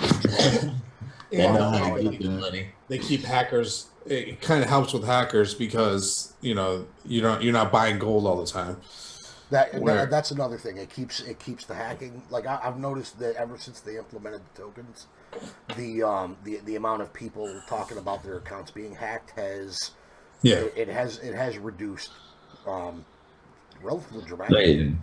the money. They keep hackers. It kind of helps with hackers because you're not buying gold all the time. That's another thing. It keeps the hacking. Like I've noticed that ever since they implemented the tokens, the amount of people talking about their accounts being hacked has it has reduced relatively dramatically.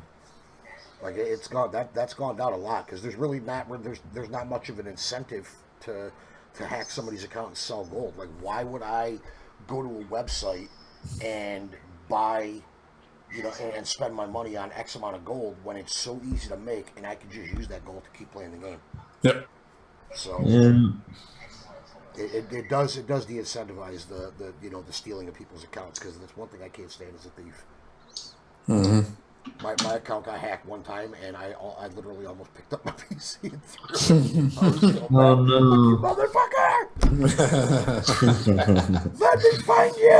Like it's gone that's gone down a lot because there's really there's not much of an incentive to hack somebody's account and sell gold. Like why would I go to a website and buy and spend my money on X amount of gold when it's so easy to make and I can just use that gold to keep playing the game. Yep. So it does de-incentivize the stealing of people's accounts, because that's one thing I can't stand as a thief. Mm-hmm. My account got hacked one time, and I literally almost picked up my PC and threw it. I was so oh no, motherfucker! Let me find you.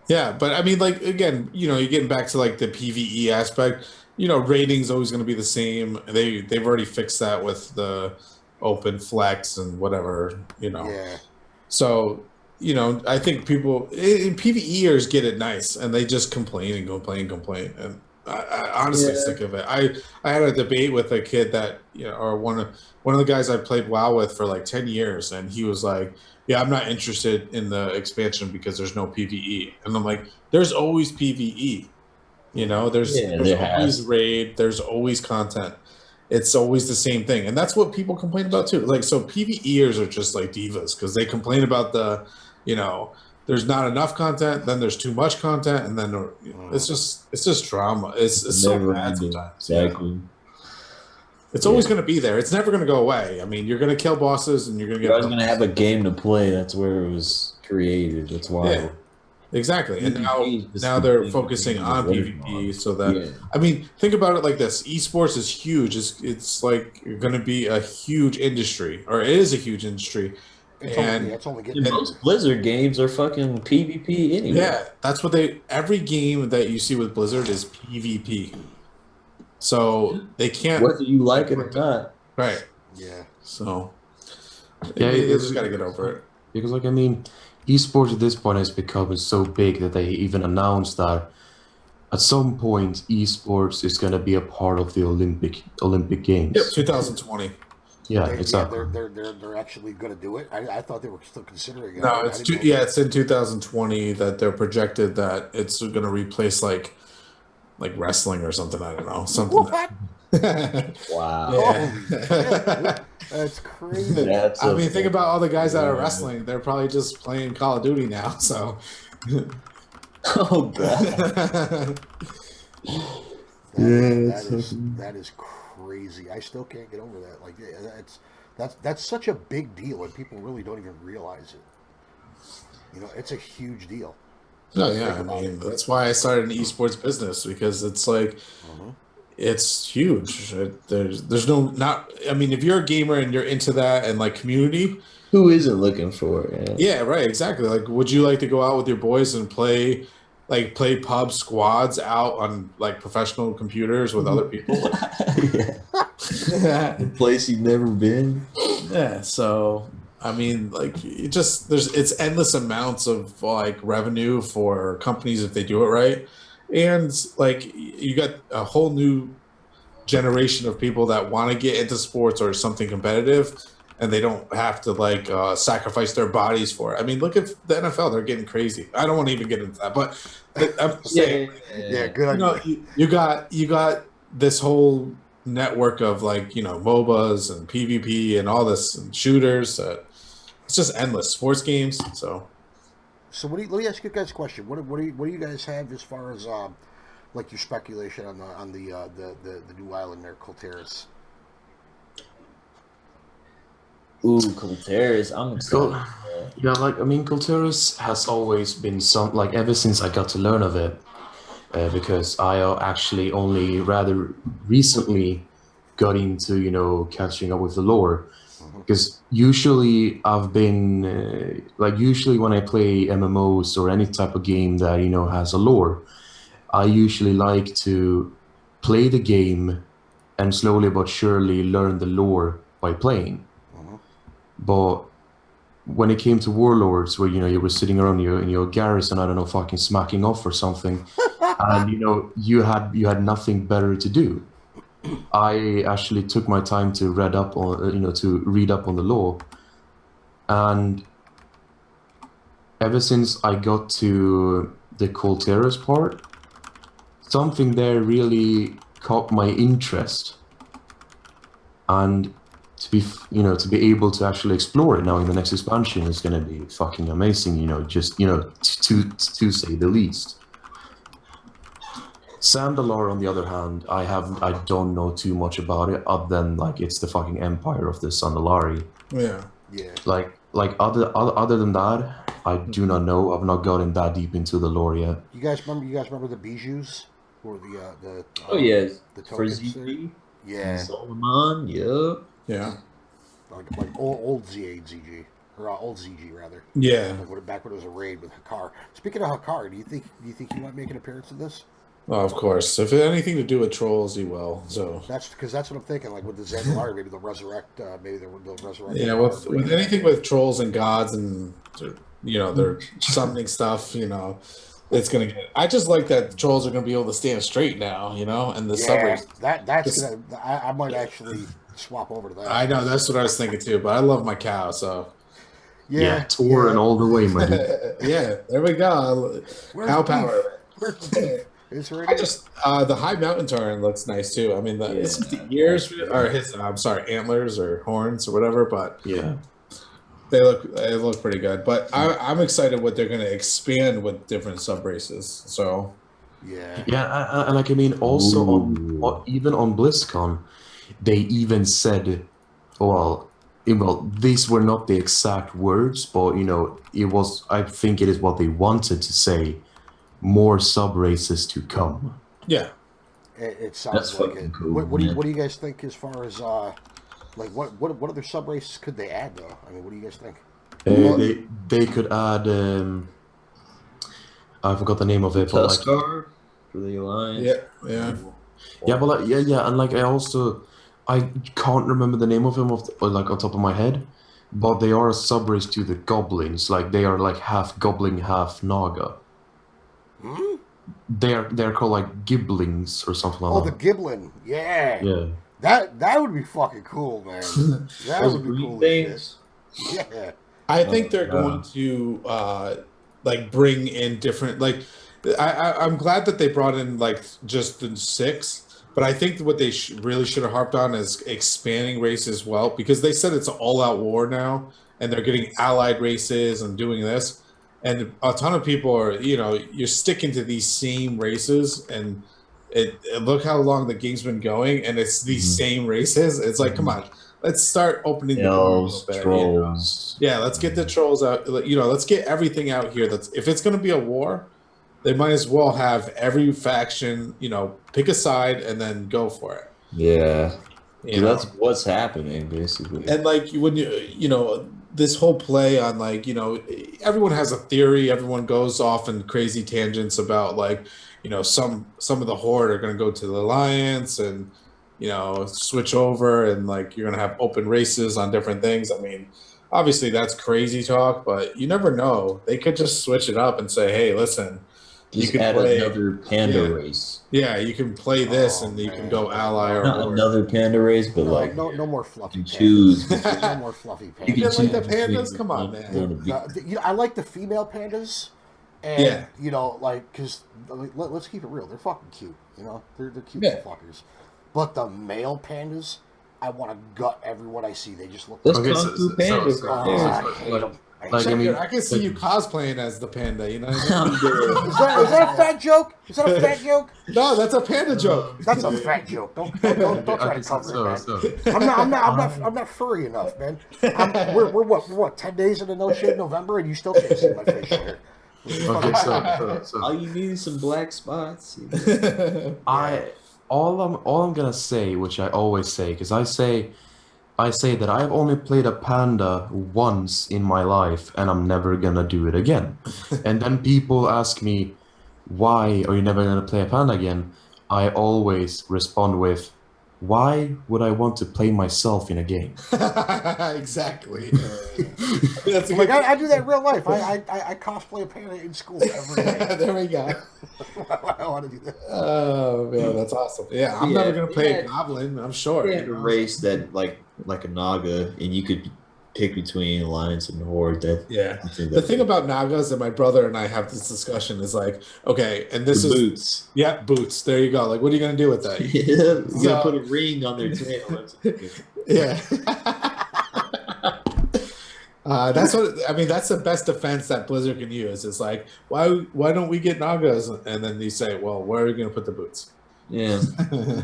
Yeah, but I mean, like again, you're getting back to like the PvE aspect. Rating's always going to be the same. They've already fixed that with the open flex and whatever. Yeah. So you know, I think people in PvEers get it nice, and they just complain and complain, and I honestly sick of it. I had a debate with a kid that or one of the guys I played WoW with for like 10 years, and he was like, "Yeah, I'm not interested in the expansion because there's no PvE," and I'm like, "There's always PvE, there's always raid, there's always content." It's always the same thing, and that's what people complain about too. Like, so PvEers are just like divas because they complain about the, there's not enough content, then there's too much content, and then it's just drama. It's so bad sometimes. Exactly. It's always going to be there. It's never going to go away. I mean, you're going to kill bosses, and you're going to get. You're always going to have a game to play. That's where it was created. That's why. Yeah. Exactly, and now they're focusing on PvP, so that I mean, think about it like this: esports is huge. It's like going to be a huge industry, or it is a huge industry. It's only getting most Blizzard games are fucking PvP anyway. Yeah, that's what every game that you see with Blizzard is PvP. So they can't, whether you like it or not. Right. Yeah. So they just got to get over it. Because, like, I mean, esports at this point has become so big that they even announced that at some point esports is going to be a part of the Olympic Games. Yep, 2020. Yeah, exactly. Yeah, they're actually going to do it. I thought they were still considering it. No, it's in 2020 that they're projected that it's going to replace like wrestling or something. I don't know, something. What? Wow. Yeah. That's crazy. I mean, think about all the guys that are wrestling. They're probably just playing Call of Duty now. So. Oh god. That is crazy. I still can't get over that. Like, that's such a big deal, and people really don't even realize it. It's a huge deal. No, yeah, I mean, that's why I started an esports business, because it's like, it's huge. There's I mean, if you're a gamer and you're into that and like community, who isn't looking for it? Yeah, right, exactly. Like, would you like to go out with your boys and play pub squads out on like professional computers with other people? Yeah. A place you've never been. Yeah, so I mean, like, it's endless amounts of like revenue for companies if they do it right. And like, you got a whole new generation of people that want to get into sports or something competitive, and they don't have to like sacrifice their bodies for it. I mean, look at the NFL; they're getting crazy. I don't want to even get into that, but I'm saying, good. You got this whole network of like MOBAs and PvP and all this and shooters. It's just endless sports games. So let me ask you guys a question. What do you guys have as far as like your speculation on the new island there, Colteris? Ooh, Colteris, I'm excited. Yeah, like, I mean, Colteris has always been ever since I got to learn of it, because I actually only rather recently got into catching up with the lore. Because usually I've been usually when I play MMOs or any type of game that has a lore, I usually like to play the game and slowly but surely learn the lore by playing. But when it came to Warlords, where you were sitting around in your garrison, I don't know, fucking smacking off or something, and you had nothing better to do, I actually took my time to read up on the lore, and ever since I got to the Colteris part, something there really caught my interest, and to be able to actually explore it now in the next expansion is going to be fucking amazing. To say the least. Zandalar, on the other hand, I don't know too much about it, other than like it's the fucking empire of the Zandalari. Yeah. Like other than that, I do not know. I've not gotten that deep into the lore yet. You guys remember the Bijous or the oh yes, the for tokens? ZG? Yeah. Solomon, yeah. Yeah. Like old ZG or old ZG rather. Yeah. Like back when it was a raid with Hakar. Speaking of Hakar, do you think he might make an appearance in this? Well, of course. If it had anything to do with trolls, he will. So that's what I'm thinking. Like with the Zandalari, maybe they'll resurrect. Maybe they'll resurrect. Yeah, with anything with trolls and gods and they're summoning stuff. It's gonna get. I just like that the trolls are gonna be able to stand straight now. And the Yeah, suburbs. that's gonna. I might actually swap over to that. I know that's what I was thinking too, but I love my cow, so Yeah, Tor and all the way, my dude. yeah, there we go. Where's Cow the power. Where's the beef? It's right I here. just the high mountain tauren looks nice too. I mean, his ears or his antlers or horns or whatever, but Yeah. they look pretty good. But I'm excited what they're going to expand with different sub races. So Yeah. Yeah, and like I mean, also even on BlizzCon, they even said, well, these were not the exact words, but it was. I think it is what they wanted to say. More sub races to come. yeah, It sounds That's like fucking it. cool, What do man. you guys think as far as like what other sub races could they add though? I mean, what do you guys think? They could add. I forgot the name of it, but like, Tuskar for the Alliance. yeah. yeah, but like, yeah, and like I can't remember the name of them on top of my head, but they are a sub race to the goblins. Like they are like half goblin, half naga. Hmm? They're called like giblings or something Oh, like the that. Giblin. Yeah. Yeah. That would be fucking cool, man. That Those would be green cool. things. As shit. Yeah. I think they're wow. going to like bring in different I'm glad that they brought in like just the 6, but I think what they really should have harped on is expanding race as well, because they said it's an all-out war now and they're getting allied races and doing this, and a ton of people are you're sticking to these same races, and look how long the game's been going and it's these same races. It's like, come on, let's start opening the door a Elves, little bit, trolls. Yeah, let's get the trolls out. Let's get everything out here. If it's going to be a war, they might as well have every faction, pick a side and then go for it. Yeah. You know? That's what's happening, basically. And like when this whole play on everyone has a theory. Everyone goes off in crazy tangents about some of the horde are going to go to the alliance and switch over, and you're going to have open races on different things. I mean, obviously that's crazy talk, but you never know. They could just switch it up and say, hey, listen, Just you can add play another panda yeah. race. Yeah, you can play this and you can go ally or Not another panda race, but No more fluffy you pandas. choose. No more fluffy pandas. You didn't like the choose pandas? between Come on, one man. and the- I like the female pandas, and Yeah. because let's keep it real, they're fucking cute. They're cute Yeah. fuckers. But the male pandas, I want to gut everyone I see. They just look. Let's Okay, Kung so- Fu so- pandas so- right Oh, there. I hate them. like, I mean, I can see you cosplaying as the panda. You know what I mean? I'm good. Is that a fat joke? Is that a fat joke? No, that's a panda joke. That's a fat joke. Don't try to cover it, man. I'm not furry enough, man. We're what 10 days into No Shave November, and you still can't see my facial hair. Okay, so All you need is some black spots. all I'm gonna say, which I always say, because I say that I've only played a panda once in my life, and I'm never gonna do it again. And then people ask me, why are you never gonna play a panda again? I always respond with, why would I want to play myself in a game? Exactly. That's a Like good. I do that in real life. I cosplay a panda in school every day. There we go. I want to do that. Oh man, that's awesome. Yeah, I'm Yeah, never gonna play a yeah. goblin. I'm sure. They had a race that like a Naga, and you could pick between Alliance and Horde. That Yeah. I think The that- thing about Nagas, and my brother and I have this discussion, is like, okay, and this the is boots. yeah, boots. There you go. Like, what are you gonna do with that? Yeah, you So- gotta put a ring on their tail. That's- Yeah. That's what I mean. That's the best defense that Blizzard can use. It's like, why don't we get Nagas? And then you say, well, where are you going to put the boots? Yeah,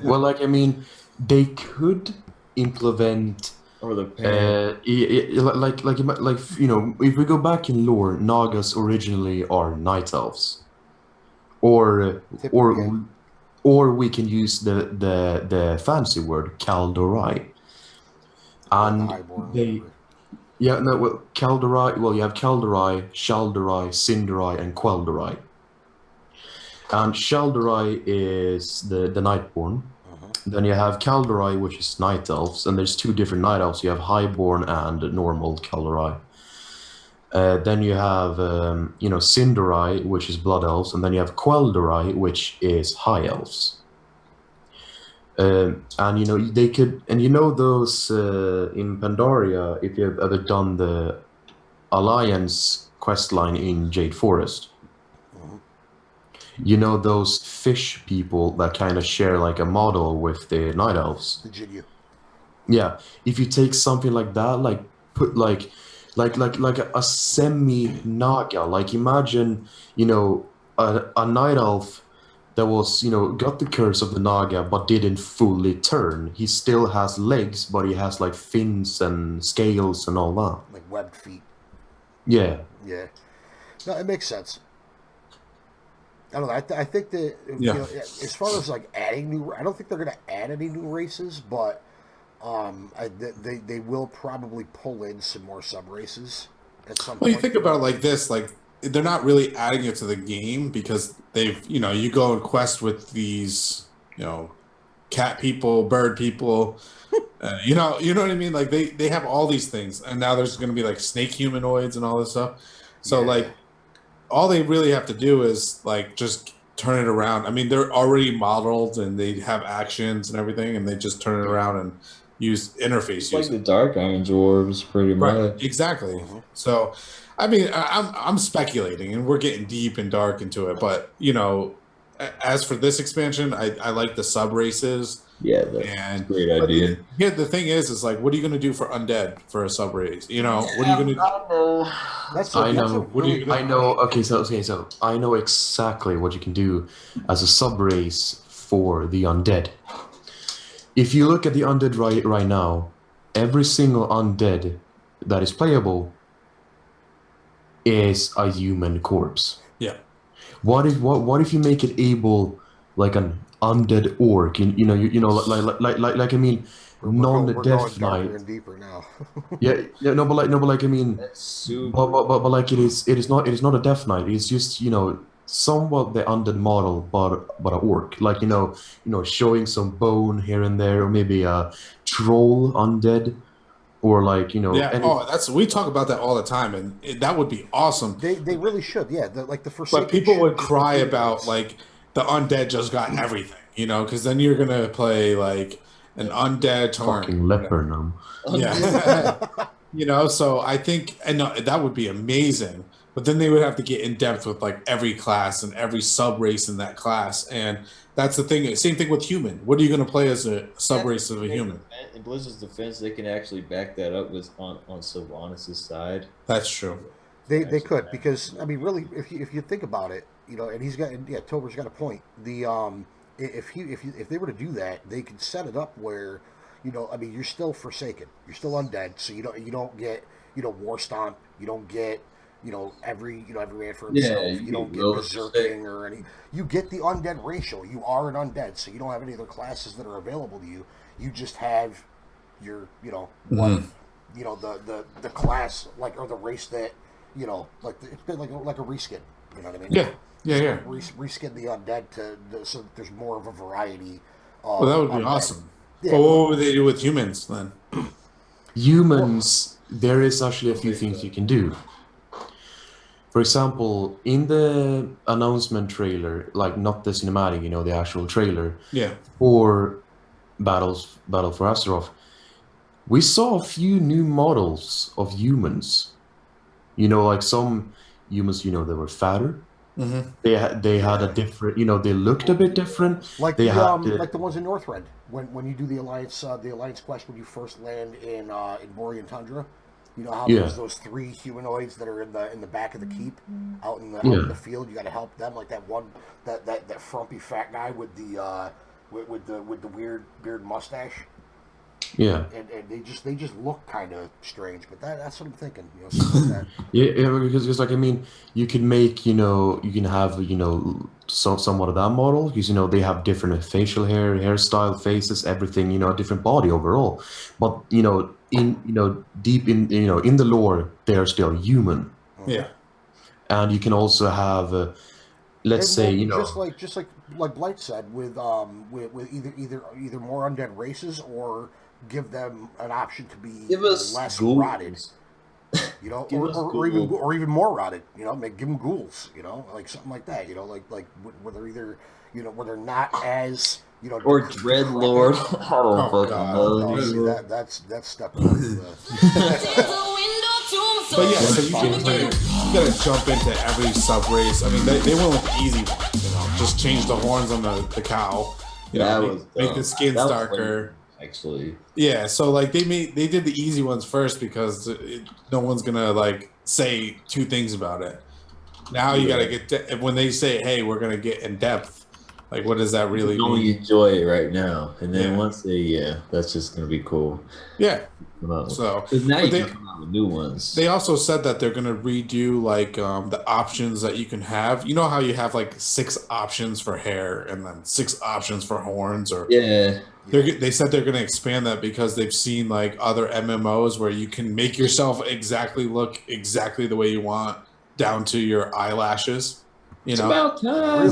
Well, like I mean, they could implement or the panda. if we go back in lore, Nagas originally are night elves, or we can use the fancy word Kaldorai, and Highborn, they. whatever. Yeah, no, well, Kaldorai, well, you have Kaldorai, Shaldorai, Cinderai, and Queldorai. And Shaldorai is the Nightborn. Then you have Kaldorai, which is Night Elves, and there's two different Night Elves. You have Highborn and normal Kaldorai. Then you have Sindarai, which is blood elves, and then you have Queldarai, which is high elves. And they could, and those in Pandaria, if you've ever done the Alliance quest line in Jade Forest, those fish people that kind of share like a model with the night elves. The Jinyu. Yeah, if you take something like that, like put like a semi naga, like imagine a night elf that was got the curse of the naga but didn't fully turn. He still has legs, but he has like fins and scales and all that. Like webbed feet. Yeah. Yeah. No, it makes sense. I don't know. I think that as far as like adding new, I don't think they're going to add any new races, but they will probably pull in some more sub races at some point. Well, you think about it like this, like they're not really adding it to the game because they've, you go and quest with these, cat people, bird people, you know what I mean? Like they have all these things, and now there's going to be like snake humanoids and all this stuff. So like, all they really have to do is like just turn it around. I mean, they're already modeled and they have actions and everything, and they just turn it around and use interface. It's like the Dark Iron Dwarves, pretty much. Right, exactly. So, I mean, I'm speculating, and we're getting deep and dark into it. But as for this expansion, I like the sub races. Yeah, that's a great idea. Yeah, the thing is like, what are you going to do for undead for a sub race? What are you going to do? I know. Okay, so I know exactly what you can do as a sub race for the undead. If you look at the undead right now, every single undead that is playable is a human corpse. Yeah. What if you make it able like an undead orc? Like I mean, non-death knight. And deeper now. but like I mean, That's super. but like it is not a death knight. It's just somewhat the undead model, but a orc. Like showing some bone here and there, or maybe a troll undead, or like we talk about that all the time, and that would be awesome. They really should, yeah. The first. But people would cry about like the undead just got everything, because then you're gonna play like an undead Tarn. Fucking leper Yeah. So I think, and that would be amazing. But then they would have to get in depth with like every class and every sub race in that class, and that's the thing. Same thing with human. What are you going to play as a sub race of a human? In Blizzard's defense, they can actually back that up with on Sylvanas' side. That's true. They could, because I mean, really, if you think about it, and he's got, Tober's got a point. The if they were to do that, they could set it up where, I mean, you're still Forsaken, you're still undead, so you don't get War Stomp, you don't get every man for himself. Yeah, you don't get Berserking or any. You get the undead racial. You are an undead, so you don't have any other classes that are available to you. You just have your one the class or the race that it's been like a reskin. You know what I mean? Yeah. Reskin the undead so that there's more of a variety. Well, that would be awesome. Yeah, but what would they do with humans then? Humans, there is actually a few things you can do. For example, in the announcement trailer, like not the cinematic, the actual trailer, for Battle for Azeroth, we saw a few new models of humans. Like some humans, they were fatter. Mm-hmm. They had a different, they looked a bit different. Like like the ones in Northrend when you do the Alliance quest when you first land in Borean Tundra. You know how there's those 3 humanoids that are in the back of the keep out in the field. You got to help them, like that one that frumpy fat guy with the weird beard mustache. Yeah, and they just look kind of strange, but that's what I'm thinking. Something like that. yeah, because like I mean, you can make you can have somewhat of that model because they have different facial hairstyle, faces, everything, a different body overall, but in deep in in the lore they are still human. Yeah, and you can also have let's say just like Blight said with either more undead races or give them an option to be less rotted. You know, Give us or even more rotted. You know, give them ghouls. You know, like something like that. You know, like where they're either where they're not as or Dreadlord. I don't fucking know. No, see, that's step one. But yeah, so you gotta jump into every sub race. I mean, they went with the easy one, just change the horns on the cow. Make the skins darker. Actually, yeah. So like they did the easy ones first because no one's gonna like say two things about it. Now you gotta get when they say, "Hey, we're gonna get in depth." Like, what does that really mean? Only enjoy it right now, and then once that's just gonna be cool. Yeah. So now you can come out with new ones. They also said that they're gonna redo like the options that you can have. You know how you have like 6 options for hair and then 6 options for horns, or they said they're gonna expand that because they've seen like other MMOs where you can make yourself look exactly the way you want down to your eyelashes. It's about time.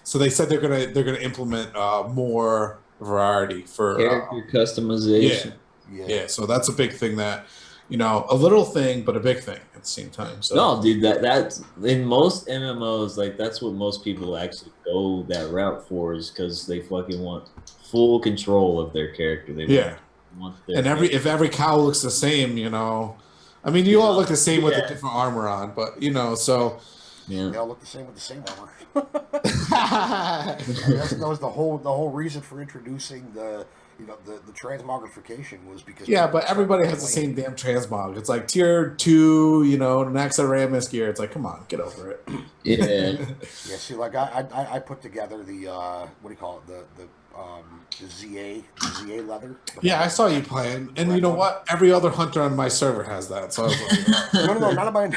So they said they're gonna implement more variety for character customization. Yeah, so that's a big thing that, a little thing, but a big thing at the same time. So no, dude, that's in most MMOs, like that's what most people actually go that route for, is because they fucking want full control of their character. They want and if every cow looks the same, I mean, you all look the same with a different armor on, but so. Yeah. They all look the same with the same armor. That was the whole reason for introducing the transmogrification was because but everybody has the same damn transmog. It's like tier 2, Naxxramas gear. It's like, come on, get over it. Yeah. See, like I put together the what do you call it, the ZA leather. Yeah, I saw you playing, and you know what? Every other hunter on my server has that. So I was like, no, not on my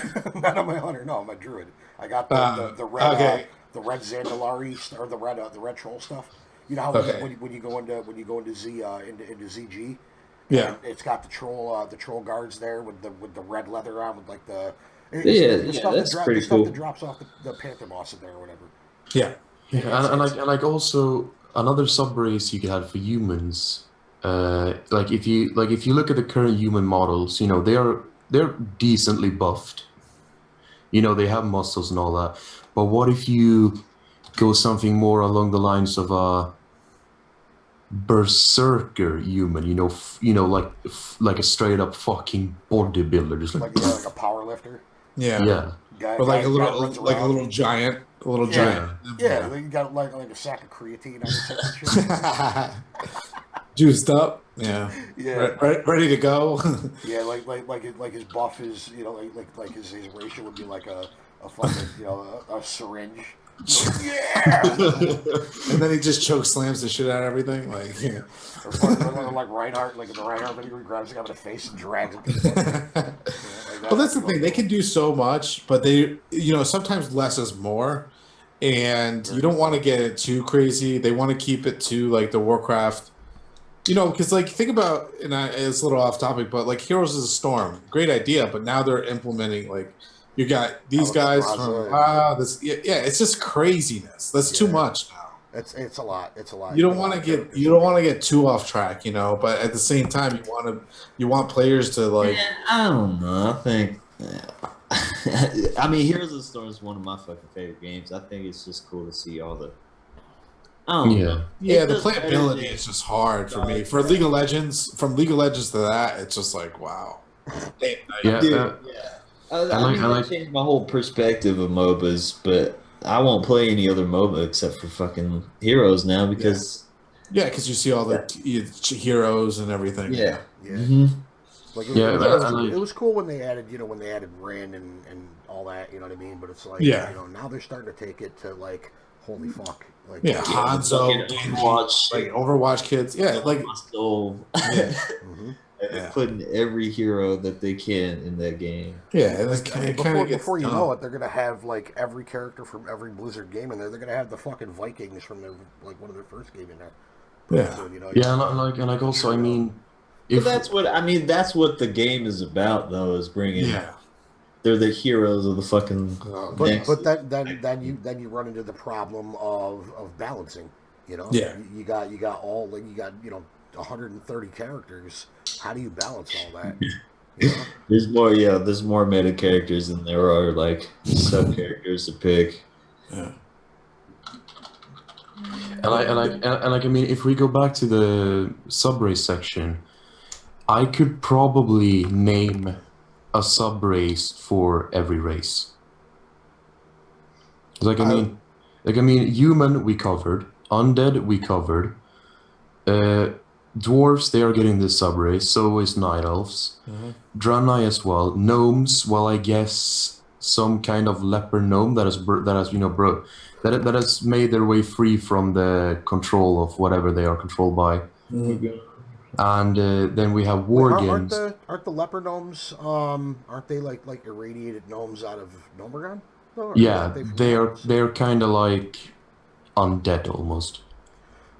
hunter. No, my druid. I got the red the red Zandalari or the red troll stuff. You know how when you go into ZG, it's got the troll guards there with the red leather on with like the stuff that's pretty cool. Stuff that drops off the Panther boss in there or whatever. Yeah, and like also another sub race you could have for humans. Like if you look at the current human models, they're decently buffed. They have muscles and all that. But what if you go something more along the lines of a berserker human? Like a straight up fucking bodybuilder, just like a power lifter. Yeah. Or like a little giant. A little giant. Yeah, you got like a sack of creatine on your juiced up. Yeah. Ready to go. Yeah, like his buff is like his ratio would be like a fucking a syringe. And then he just choke slams the shit out of everything, or like Reinhardt, like the Reinhardt video, he grabs the guy in the face and drags him. Well, that's the thing. They can do so much, but they, sometimes less is more, and you don't want to get it too crazy. They want to keep it to like the Warcraft, because like think about, and it's a little off topic, but like Heroes of the Storm, great idea, but now they're implementing like. You got these guys from it's just craziness. That's too much now. It's a lot. It's a lot. You don't want to get too off track, but at the same time you want players to like. I don't know. I think. I mean, Heroes of the Storm is one of my fucking favorite games. I think it's just cool to see all the. Yeah, the playability is just hard for me. For League of Legends, from League of Legends to that, it's just like wow. I changed my whole perspective of MOBAs, but I won't play any other MOBA except for fucking Heroes now because. Yeah, because you see all the heroes and everything. Yeah. Mm-hmm. It was cool when they added, Ren and all that, you know what I mean? But it's like, now they're starting to take it to like, holy fuck. Like, Hanzo, Overwatch, like Overwatch kids. Yeah, like. Mm-hmm. They're putting every hero that they can in that game. Yeah, before you know it, they're gonna have like every character from every Blizzard game in there. They're gonna have the fucking Vikings from their one of their first game in there. Yeah, and also, I mean, that's what the game is about, though, is bringing. Yeah. They're the heroes of the fucking. But then you run into the problem of balancing. Yeah. You got 130 characters. How do you balance all that? There's more, yeah. There's more meta characters than there are like sub characters to pick. Yeah. I mean, if we go back to the sub-race section, I could probably name a sub-race for every race. Like I mean, human we covered, undead we covered, dwarves they are getting this sub-race. So is night elves, Draenei as well, gnomes. Well, I guess some kind of leper gnome that has that has made their way free from the control of whatever they are controlled by. And then we have worgens. Aren't the leper gnomes? Aren't they like irradiated gnomes out of Gnomeregan? Yeah, they're kind of like undead almost.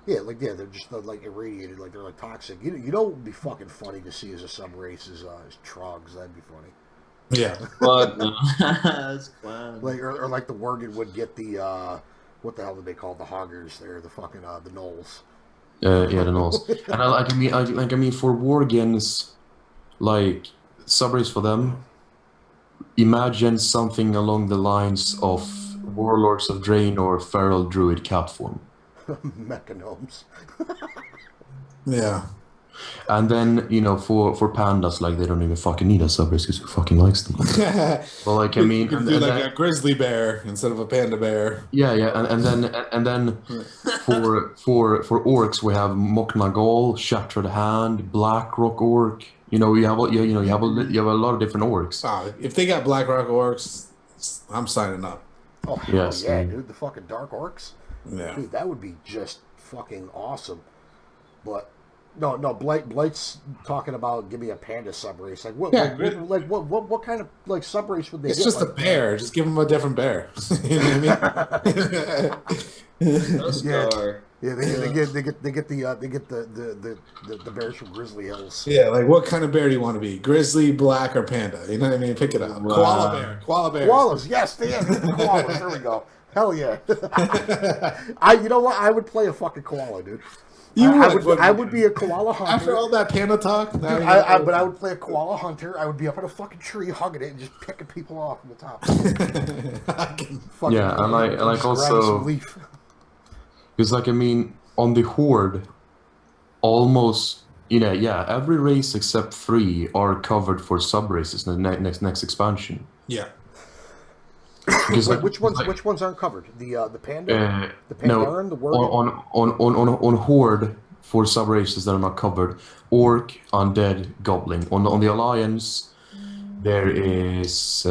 Yeah, they're just like irradiated, like they're like toxic. You know what would be fucking funny to see as a sub race is Trogs. That'd be funny. Yeah. But no, that's fun. Like or like the Worgen would get the what the hell did they call the hoggers? They're the fucking the gnolls. Yeah, the gnolls. And I mean for worgens, like subrace for them. Imagine something along the lines of Warlords of Draenor or Feral Druid cat form. Mechanomes. Yeah. And then, you know, for pandas, like, they don't even fucking need a subrace because who fucking likes them? Well, like, I mean... You can do like a grizzly bear instead of a panda bear. Yeah, and then for orcs, we have Moknagal, Shattered Hand, Blackrock Orc. You know, you have a lot of different orcs. Oh, if they got Blackrock Orcs, I'm signing up. Oh, hell Yes, yeah, man. dude, the fucking Dark Orcs. Yeah. Dude, that would be just fucking awesome. But no, Blight's talking about give me a panda sub race. Like what? Yeah. What kind of like sub race would they? It's get? just a Like, bear. Just give them a different bear. You know what I mean? Scar. Yeah, they get the bears from Grizzly Hills. Yeah, like what kind of bear do you want to be? Grizzly, black, or panda? You know what I mean? Pick it up. Wow. Koala bear. Koala bear. Koalas, yes, koalas. There we go. Hell yeah. You know what? I would play a fucking koala, dude. I would be a koala hunter. After all that panda talk, now Dude, you know- but I would play a koala hunter. I would be up in a fucking tree hugging it and just picking people off from the top. Fucking Yeah, and like just grab also- some leaf. Because, like, I mean, on the Horde, almost, every race except 3 are covered for sub-races in the next expansion. Yeah. Because, Wait, like, which ones aren't covered? The panda, the no, Pandaren, the Worgen. on Horde, for sub-races that are not covered, Orc, Undead, Goblin. On the Alliance, there is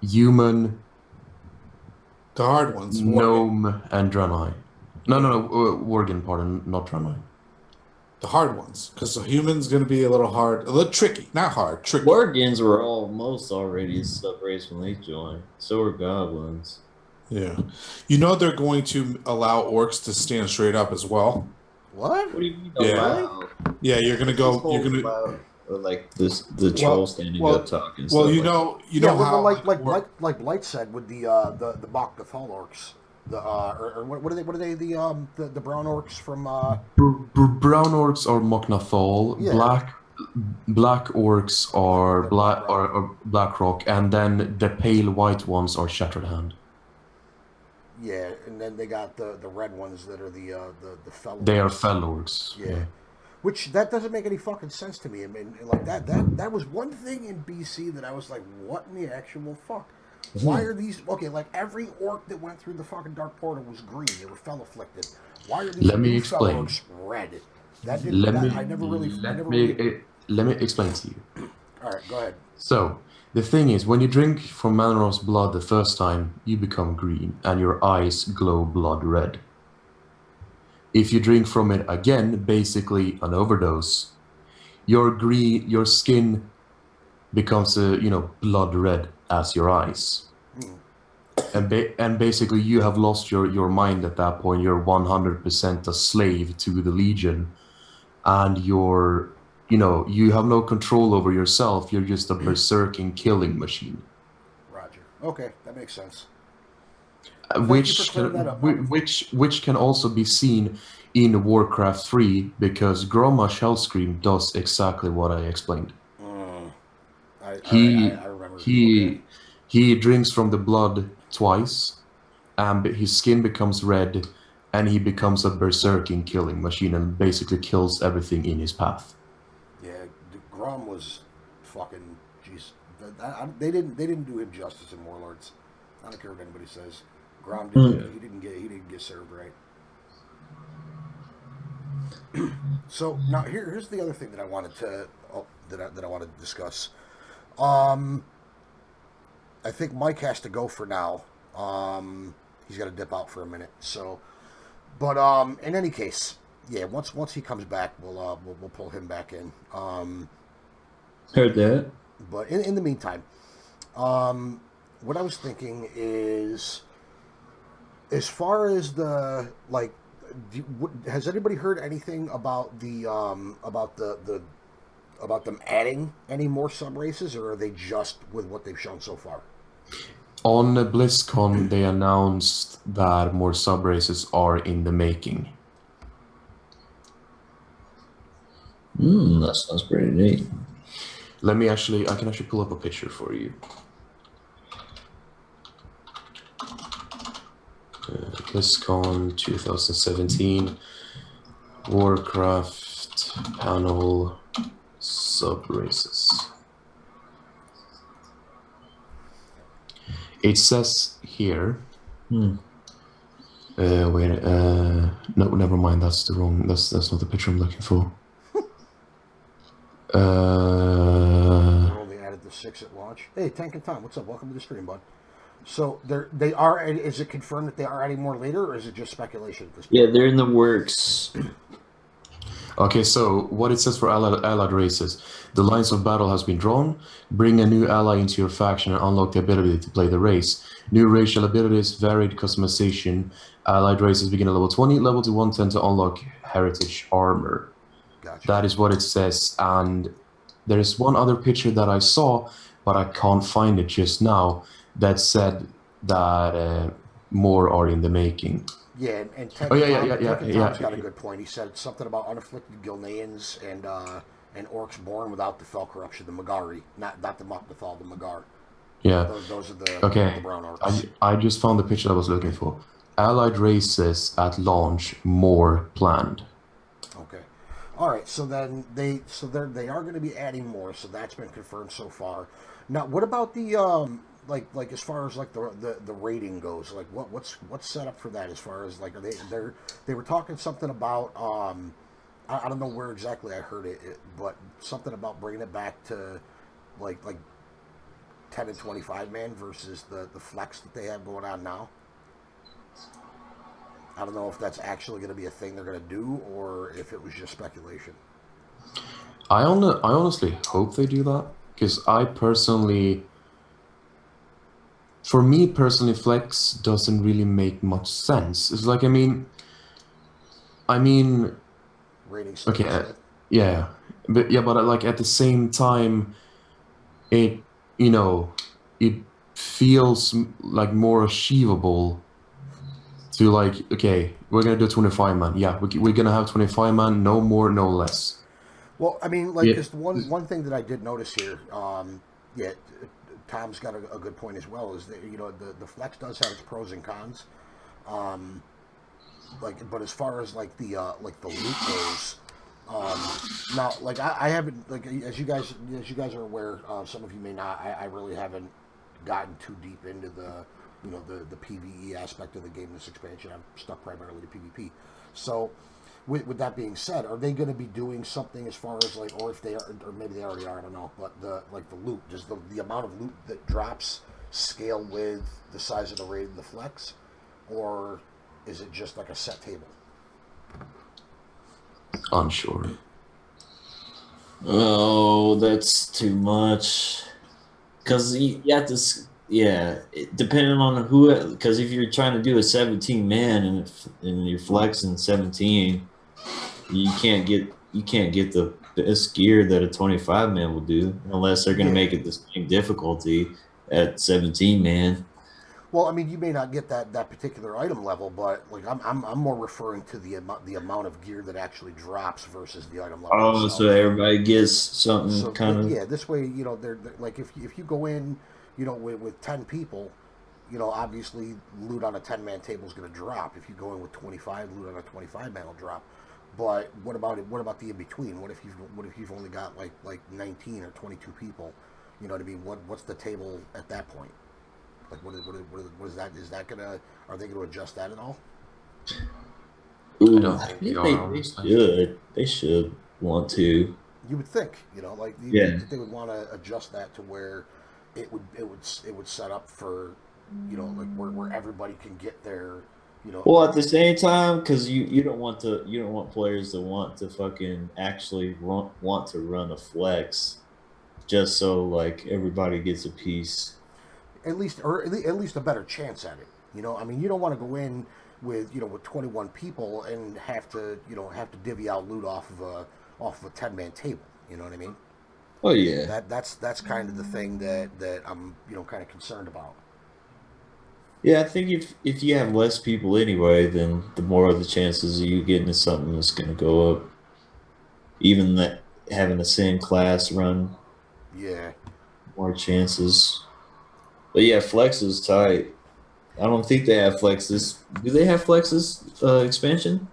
Human, The hard ones. Gnome, and Draenei. No, Worgen, pardon, not Draenei. The hard ones. Because the human's going to be a little tricky. Not hard, tricky. Worgens were almost already a sub-race when they joined. So were goblins. Yeah. You know they're going to allow orcs to stand straight up as well. What? What do you mean? Yeah. Allow? Yeah, you're going to go... You're going to... Allow, or like this, the troll standing up talking. Well, stuff you know Yeah, how... like Blight said with the Mach Gathol orcs, or what are they the brown orcs from Brown orcs are Moknathal. Yeah. Black orcs are Blackrock, and then the pale white ones are Shattered Hand. yeah, and then they got the red ones that are the fellow. They are fell orcs. Yeah. Which that doesn't make any fucking sense to me. I mean, like that was one thing in BC that I was like, what in the actual fuck? Why are these like every orc that went through the fucking Dark Portal was green? They were fell afflicted. Why are these Let me new explain. fell orcs red? That didn't. Let me explain to you. All right, go ahead. So, the thing is, when you drink from Manoroth's blood the first time, you become green, and your eyes glow blood red. If you drink from it again, basically an overdose, your skin becomes blood red as your eyes. And basically you have lost your mind at that point. You're 100% a slave to the Legion, and you have no control over yourself. You're just a berserking killing machine. Roger. Okay, that makes sense. Which for clearing that up, Mark. which can also be seen in Warcraft 3, because Grommash Hellscream does exactly what I explained. I remember. He drinks from the blood twice, and his skin becomes red, and he becomes a berserking killing machine and basically kills everything in his path. Yeah, Grom was fucking. Jeez, they didn't do him justice in Warlords. I don't care what anybody says. Grom didn't. He didn't get served right. So now here's the other thing that I wanted to that I wanted to discuss. I think Mike has to go for now. He's got to dip out for a minute. So, but in any case, yeah. Once he comes back, we'll pull him back in. Heard that. But in the meantime, what I was thinking is, as far as the like, has anybody heard anything about about them adding any more sub races, or are they just with what they've shown so far? On BlizzCon, they announced that more sub races are in the making. That sounds pretty neat. I can actually pull up a picture for you. BlizzCon 2017, Warcraft panel sub races. It says here. No, never mind. That's the wrong. That's not the picture I'm looking for. They only added the 6 at launch. Hey, Tank and Tom, what's up? Welcome to the stream, bud. So they are. Is it confirmed that they are adding more later, or is it just speculation at this point? Yeah, they're in the works. Okay, so what it says for allied races: the lines of battle has been drawn. Bring a new ally into your faction and unlock the ability to play the race. New racial abilities, varied customization. Allied races begin at level 20, level to 110 to unlock heritage armor. Gotcha. That is what it says, and there is one other picture that I saw, but I can't find it just now, that said that more are in the making. Yeah, and Tank Tom's got a good point. He said something about unafflicted Gilneans and orcs born without the fell corruption, the Magari, not the Mok'Nathal, the Magar. Yeah. Those are the brown orcs. I just found the picture I was looking for. Allied races at launch, more planned. Okay. All right. So then they are going to be adding more. So that's been confirmed so far. Now, what about the like as far as like the rating goes? Like what's set up for that? As far as like they were talking something about I don't know where exactly I heard it, but something about bringing it back to like 10 and 25 man versus the flex that they have going on now. I don't know if that's actually going to be a thing they're going to do, or if it was just speculation. I honestly hope they do that, because for me personally, flex doesn't really make much sense. It's like, I mean, Rating okay, yeah, but like at the same time, it feels like more achievable to like, okay, we're gonna do 25 man. Yeah, we're gonna have 25 man, no more, no less. Well, I mean, like, just one thing that I did notice here, Tom's got a good point as well, is that, the flex does have its pros and cons. But as far as like the loot goes, now, like, I haven't, like, as you guys are aware, some of you may not, I really haven't gotten too deep into the PvE aspect of the game, this expansion. I'm stuck primarily to PvP. So, with that being said, are they going to be doing something as far as like, or if they are, or maybe they already are, I don't know, but the loot, does the amount of loot that drops scale with the size of the raid and the flex, or is it just like a set table? Unsure. Oh, that's too much. Because you have to, depending on who, because if you're trying to do a 17 man and you're flexing 17, you can't get the best gear that a 25 man will do unless they're going to make it the same difficulty at 17 man. Well, I mean, you may not get that particular item level, but like I'm more referring to the amount of gear that actually drops versus the item level. Oh, itself. so everybody gets something So, kind of. yeah, this way, you know, they're like if you go in, you know, with 10 people, you know, obviously loot on a 10-man table is going to drop. If you go in with 25, loot on a 25-man will drop. But what about it? What about the in between? What if you've only got like 19 or 22 people? You know what I mean? What's the table at that point? Like what is that? Is that gonna? Are they gonna adjust that at all? Ooh, I don't think they are, they honestly. should. They should want to. You would think, you know, like Yeah. they would want to adjust that to where it would set up for, you know, like where everybody can get their, you know. Well, at the same time, because you don't want players to want to fucking actually want to run a flex, just so like everybody gets a piece. At least a better chance at it. You know, I mean, you don't want to go in with 21 people and have to divvy out loot off of a 10-man table. You know what I mean? Oh yeah. That's kind of the thing that I'm kind of concerned about. Yeah, I think if you have less people anyway, then the more the chances of you getting to something that's going to go up. Even that having the same class run, Yeah. more chances. But yeah, flex is tight. I don't think they have flexes. Do they have flexes expansion?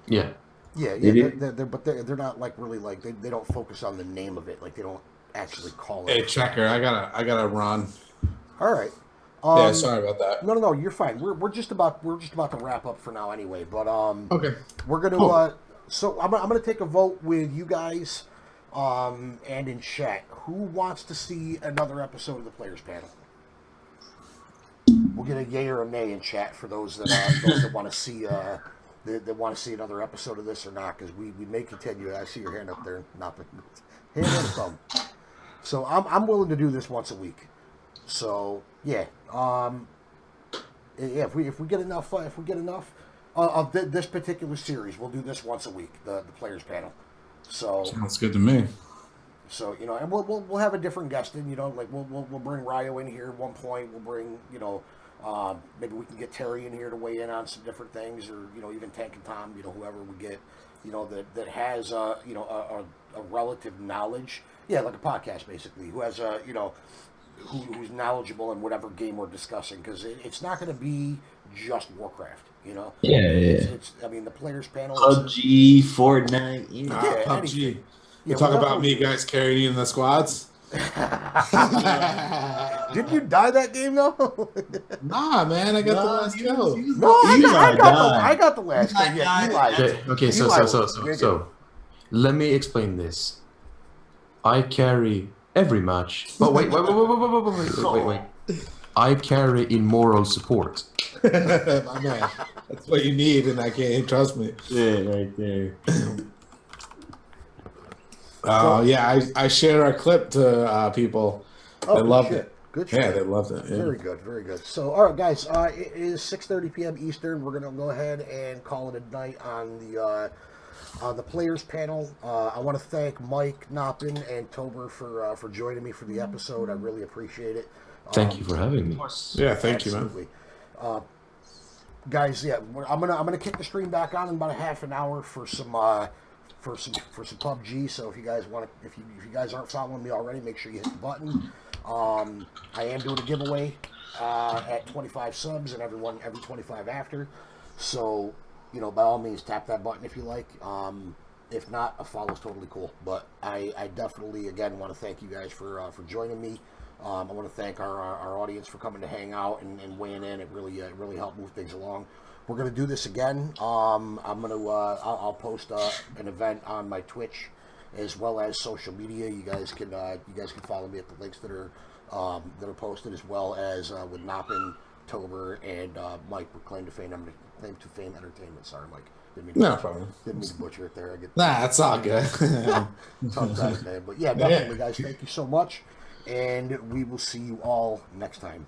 Yeah. Yeah, They yeah, do? they're not like really like they don't focus on the name of it, like they don't actually call it. Hey, checker, I gotta run. All right. Yeah, sorry about that. No, you're fine. We're just about to wrap up for now anyway. But Okay. we're gonna Cool. So I'm gonna take a vote with you guys, and in chat. Who wants to see another episode of the Players Panel? We'll get a yay or a nay in chat for those that want to see that want to see another episode of this or not, because we may continue. I see your hand up there, not the hand and thumb. So I'm willing to do this once a week. So yeah, if we get enough of this particular series, we'll do this once a week, the Players Panel. So Sounds good to me. So and we'll have a different guest in. Like we'll bring Ryo in here at one point. We'll bring maybe we can get Terry in here to weigh in on some different things, or even Tank and Tom. Whoever we get, that has a relative knowledge. Yeah, like a podcast basically. Who has who's knowledgeable in whatever game we're discussing, because it's not going to be just Warcraft. Yeah. It's I mean, the Players Panel. PUBG, Fortnite. Yeah, PUBG. anything. You Yeah, talk we'll about me guys carrying you in the squads? Didn't you die that game though? Nah, man, I got the last kill. No, I got the last game. Yeah, Eli. Okay, so let me explain this. I carry every match. But wait. I carry immoral support. My man, that's what you need in that game. Trust me. Yeah, right there. Yeah, I shared our clip to people. Oh, They loved shit. it. Good Yeah, shit. they loved it. Yeah. Very good, very good. So, all right, guys, it is 6:30 p.m. Eastern. We're gonna go ahead and call it a night on the Players Panel. I want to thank Mike Noppin and Tober for joining me for the episode. I really appreciate it. Thank you for having me. Yeah, thank you, man. Absolutely. Guys, yeah, I'm gonna kick the stream back on in about a half an hour for some PUBG. So if you guys if you guys aren't following me already, make sure you hit the button. I am doing a giveaway at 25 subs and every 25 after. So by all means, tap that button if you like. If not, a follow is totally cool. But I definitely again want to thank you guys for joining me. I want to thank our audience for coming to hang out and weighing in. It really helped move things along. We're gonna do this again. I'll post an event on my Twitch as well as social media. You guys can follow me at the links that are posted, as well as with Noppin, Tober, and Mike with Claim to Fame Entertainment. Sorry, Mike. No problem. Didn't mean to butcher it there. Nah, it's all good. Sometimes, man. But yeah, definitely, guys. Thank you so much, and we will see you all next time.